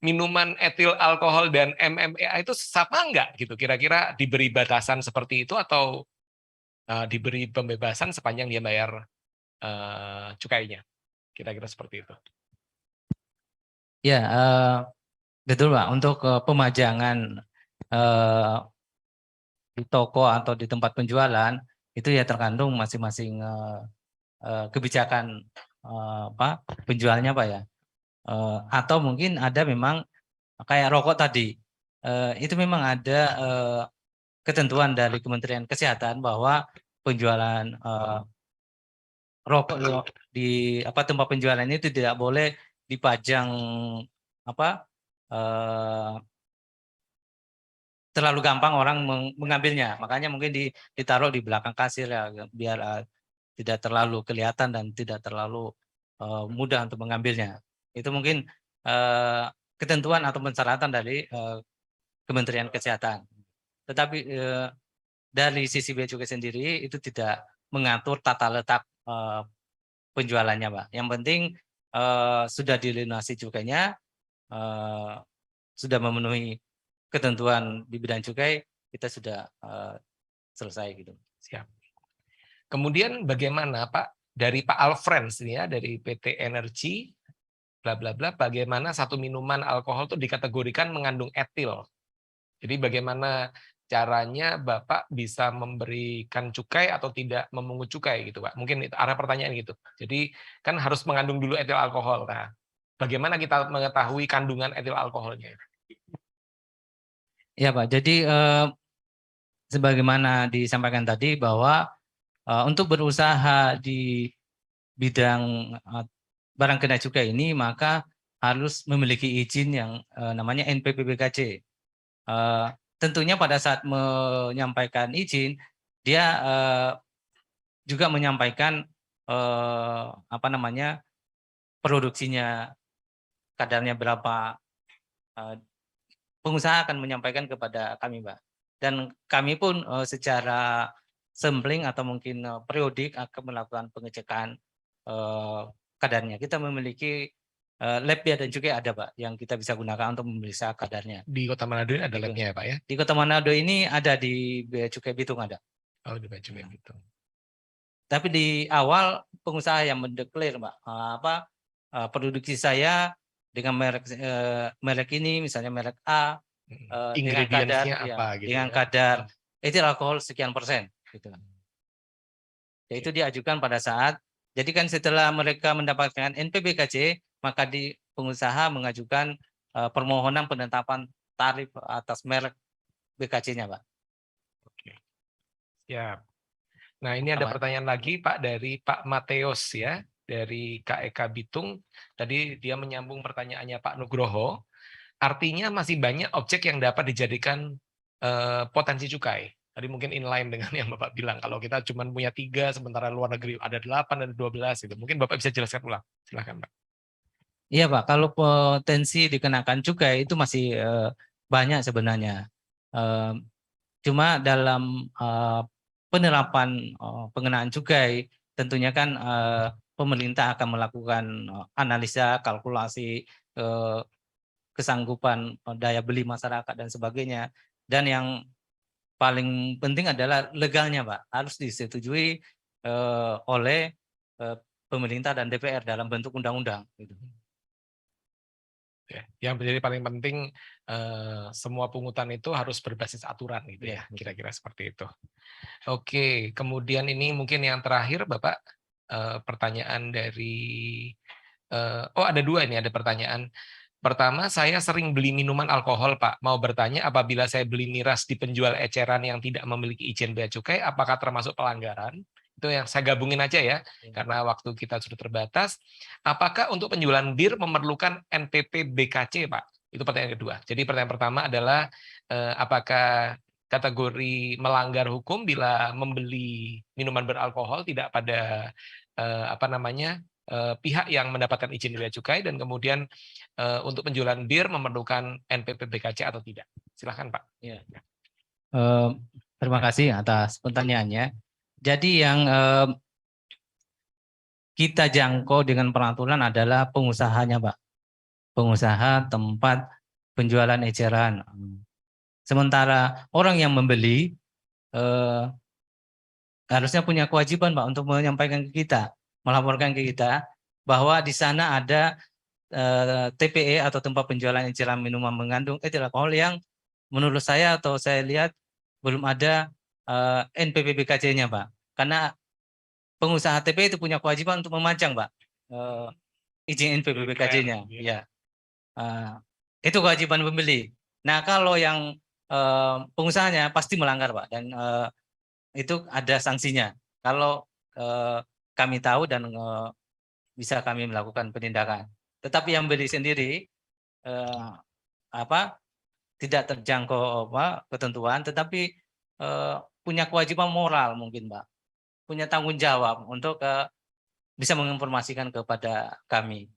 minuman etil alkohol dan MMA itu sama nggak gitu? Kira-kira diberi batasan seperti itu atau diberi pembebasan sepanjang dia bayar cukainya? Kira-kira seperti itu. Ya, betul, Pak. Untuk pemajangan di toko atau di tempat penjualan itu ya tergantung masing-masing kebijakan penjualnya, Pak ya. Atau mungkin ada memang kayak rokok tadi, itu memang ada ketentuan dari Kementerian Kesehatan bahwa penjualan rokok di tempat penjualan itu tidak boleh dipajang terlalu gampang orang mengambilnya. Makanya mungkin ditaruh di belakang kasir ya biar tidak terlalu kelihatan dan tidak terlalu mudah untuk mengambilnya. Itu mungkin ketentuan atau persyaratan dari Kementerian Kesehatan. Tetapi dari sisi Bea Cukai sendiri itu tidak mengatur tata letak penjualannya, Pak. Yang penting sudah dilunasi cukainya, sudah memenuhi ketentuan di bidang cukai, kita sudah selesai gitu. Siap. Kemudian bagaimana Pak dari Pak Alfrens ini ya dari PT Energi bla bla bla bagaimana satu minuman alkohol itu dikategorikan mengandung etil. Jadi bagaimana caranya Bapak bisa memberikan cukai atau tidak memungut cukai gitu Pak. Mungkin itu arah pertanyaan gitu. Jadi kan harus mengandung dulu etil alkohol. Nah, bagaimana kita mengetahui kandungan etil alkoholnya? Ya Pak, jadi sebagaimana disampaikan tadi bahwa untuk berusaha di bidang barang kena cukai ini maka harus memiliki izin yang namanya NPPBKC. Tentunya pada saat menyampaikan izin dia juga menyampaikan produksinya kadarnya berapa. Pengusaha akan menyampaikan kepada kami, Mbak. Dan kami pun secara sampling atau mungkin periodik akan melakukan pengecekan kadarnya. Kita memiliki lab bea dan cukai ada, Pak, yang kita bisa gunakan untuk memeriksa kadarnya. Di Kota Manado ini ada labnya ya, Pak ya? Di Kota Manado ini ada di Bea Cukai Bitung ada. Oh, di Bea Cukai Bitung. Tapi di awal pengusaha yang mendeklar, Mbak, produksi saya dengan merek ini, misalnya merek A, dengan kadar apa, gitu dengan ya? kadar etil alkohol sekian persen, gitu. Ya, itu diajukan pada saat Jadi kan setelah mereka mendapatkan NPWKJ, maka pengusaha mengajukan permohonan penetapan tarif atas merek BKJ-nya, Pak. Oke. Siap. Nah, ini ada Sama. pertanyaan lagi Pak dari Pak Mateos ya, dari KEK Bitung. Tadi dia menyambung pertanyaannya Pak Nugroho. Artinya masih banyak objek yang dapat dijadikan potensi cukai. Tadi mungkin inline dengan yang Bapak bilang. Kalau kita cuma punya 3, sementara luar negeri ada 8, ada 12. Gitu. Mungkin Bapak bisa jelaskan ulang. Silahkan Pak. Iya Pak, kalau potensi dikenakan cukai itu masih banyak sebenarnya. Cuma dalam penerapan pengenaan cukai, tentunya kan pemerintah akan melakukan analisa, kalkulasi, kesanggupan daya beli masyarakat dan sebagainya. Dan yang paling penting adalah legalnya, Pak, harus disetujui oleh pemerintah dan DPR dalam bentuk undang-undang. Gitu. Ya, yang menjadi paling penting semua pungutan itu harus berbasis aturan gitu ya, kira-kira seperti itu. Oke, kemudian ini mungkin yang terakhir Bapak, pertanyaan dari ada 2 ini, ada pertanyaan. Pertama, saya sering beli minuman alkohol Pak, mau bertanya apabila saya beli miras di penjual eceran yang tidak memiliki izin bea cukai, apakah termasuk pelanggaran? Itu yang saya gabungin aja ya, karena waktu kita sudah terbatas. Apakah untuk penjualan bir memerlukan NPP BKC, Pak? Itu pertanyaan kedua. Jadi pertanyaan pertama adalah apakah kategori melanggar hukum bila membeli minuman beralkohol tidak pada pihak yang mendapatkan izin bea cukai, dan kemudian untuk penjualan bir memerlukan NPP BKC atau tidak? Silahkan Pak. Ya. Terima kasih atas pertanyaannya. Jadi yang kita jangkau dengan peraturan adalah pengusahanya, Pak. Pengusaha tempat penjualan eceran. Sementara orang yang membeli harusnya punya kewajiban, Pak, untuk menyampaikan ke kita, melaporkan ke kita bahwa di sana ada TPE atau tempat penjualan eceran minuman mengandung etil alkohol yang menurut saya atau saya lihat belum ada NPP BKC-nya, Pak. Karena pengusaha TPE itu punya kewajiban untuk memajang, Pak, izin NPP BKC-nya. Ya. Itu kewajiban pembeli. Nah, kalau yang pengusahanya pasti melanggar, Pak, dan itu ada sanksinya. Kalau kami tahu dan bisa kami melakukan penindakan. Tetapi yang beli sendiri tidak terjangkau ketentuan, tetapi punya kewajiban moral mungkin, Pak, punya tanggung jawab untuk bisa menginformasikan kepada kami,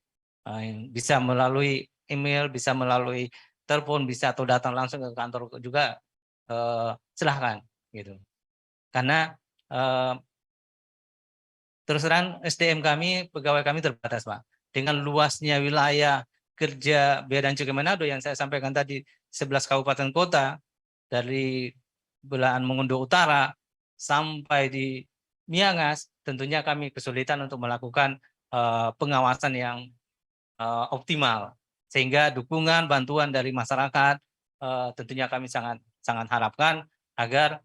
bisa melalui email, bisa melalui telepon, bisa atau datang langsung ke kantor juga, silahkan gitu. Karena terus terang SDM kami, pegawai kami terbatas, Pak. Dengan luasnya wilayah kerja Bea dan Cukai Manado yang saya sampaikan tadi, 11 kabupaten kota, dari belahan Mongondo Utara sampai di Miangas, tentunya kami kesulitan untuk melakukan pengawasan yang optimal. Sehingga dukungan, bantuan dari masyarakat tentunya kami sangat harapkan agar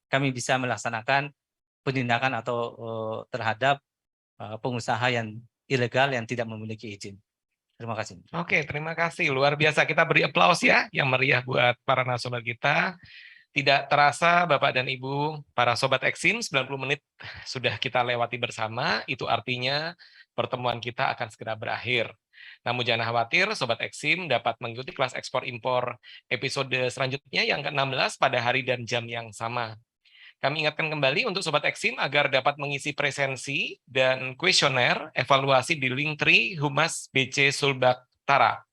kami bisa melaksanakan penindakan atau terhadap pengusaha yang ilegal yang tidak memiliki izin. Terima kasih. Oke, terima kasih. Luar biasa. Kita beri aplaus ya, yang meriah buat para narasumber kita. Tidak terasa Bapak dan Ibu, para Sobat Eksim, 90 menit sudah kita lewati bersama. Itu artinya pertemuan kita akan segera berakhir. Namun jangan khawatir, Sobat Eksim dapat mengikuti kelas ekspor impor episode selanjutnya yang ke-16 pada hari dan jam yang sama. Kami ingatkan kembali untuk Sobat Eksim agar dapat mengisi presensi dan kuesioner evaluasi di Linktree Humas BC Sulbaktara.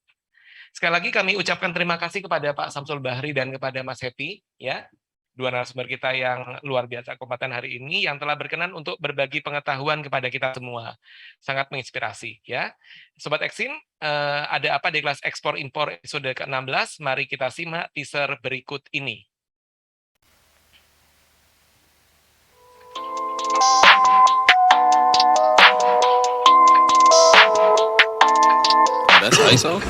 Sekali lagi kami ucapkan terima kasih kepada Pak Samsul Bahri dan kepada Mas Happy, ya, 2 narasumber kita yang luar biasa kompeten hari ini, yang telah berkenan untuk berbagi pengetahuan kepada kita semua. Sangat menginspirasi, ya. Sobat Eksim, ada apa di kelas ekspor impor episode ke-16? Mari kita simak teaser berikut ini. That's ISO?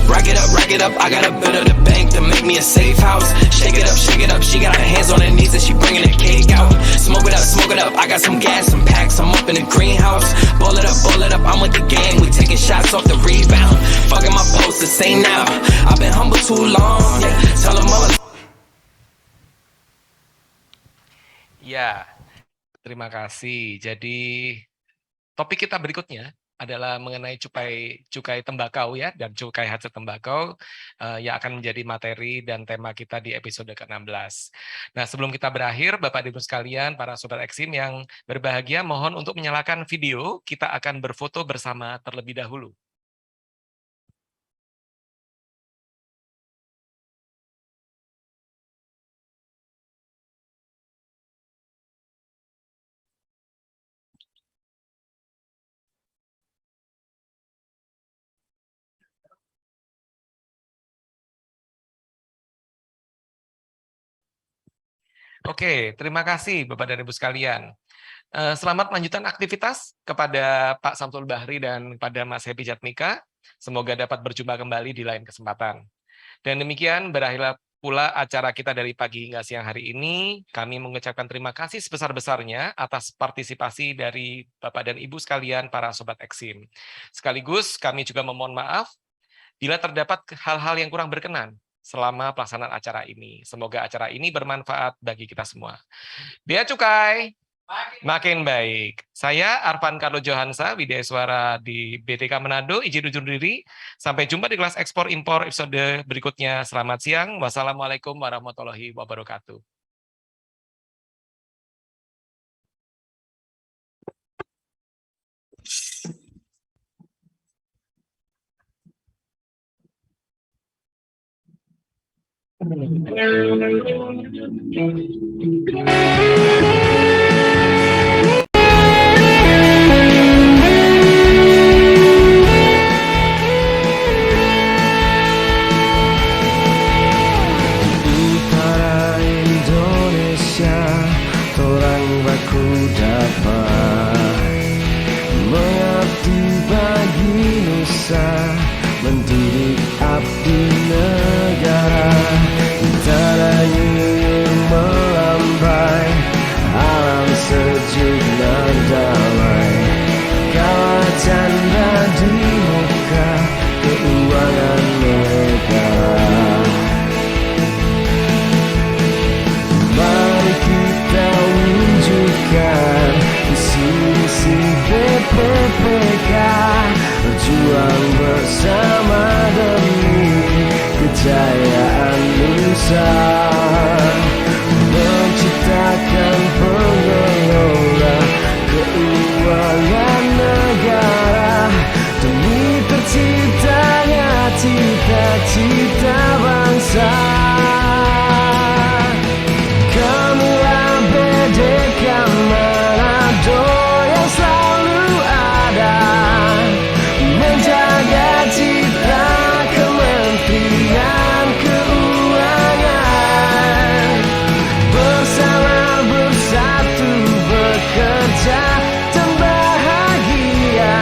rack it up. I got a bit of the bank to make me a safe house. Shake it up. She got her hands on her knees and she bringing the cake out. Smoke it up. I got some gas, some packs. I'm up in the greenhouse. Ball it up. I'm with the gang. We taking shots off the rebound. Fucking my post the same now. I've been humble too long. Yeah, tell them all. Ya, terima kasih. Jadi topik kita berikutnya adalah mengenai cukai tembakau ya dan cukai hasil tembakau yang akan menjadi materi dan tema kita di episode ke-16. Nah, sebelum kita berakhir, Bapak Ibu sekalian, para Sobat Eksim yang berbahagia, mohon untuk menyalakan video, kita akan berfoto bersama terlebih dahulu. Oke, terima kasih Bapak dan Ibu sekalian. Selamat melanjutkan aktivitas kepada Pak Samsul Bahri dan kepada Mas Happy Jatmika. Semoga dapat berjumpa kembali di lain kesempatan. Dan demikian berakhirlah pula acara kita dari pagi hingga siang hari ini. Kami mengucapkan terima kasih sebesar-besarnya atas partisipasi dari Bapak dan Ibu sekalian para Sobat Eksim. Sekaligus kami juga memohon maaf bila terdapat hal-hal yang kurang berkenan selama pelaksanaan acara ini. Semoga acara ini bermanfaat bagi kita semua. Bea Cukai makin baik. Saya Arfan Carlo Johansa, Widya Suara di BTK Manado, izin undur diri. Sampai jumpa di kelas ekspor impor episode berikutnya. Selamat siang. Wassalamualaikum warahmatullahi wabarakatuh. Utara Indonesia, orang baku dapat mengabdi bagi nusa, mendidik abdi negara. Tanah ini melambai, alam sejuk dan damai. Kawat canda di muka keuangan negara. Mari kita wujudkan visi-misi BPPK, berjuang bersama demi kejayaan nusa, menciptakan pengelola keuangan negara demi terciptanya cita-cita bangsa. Kamilah BDK Manado yang selalu ada menjaga citra Kementerian Keuangan, bersama bersatu bekerja dan bahagia.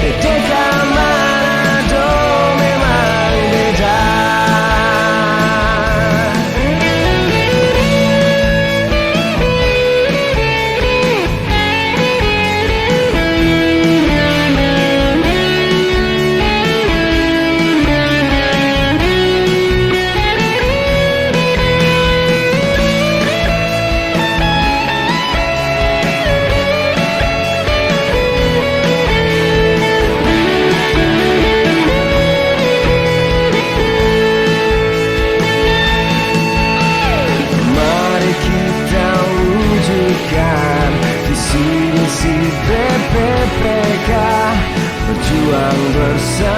BDK Manado memang beda. Mari kita wujudkan visi misi BPPK, berjuang bersama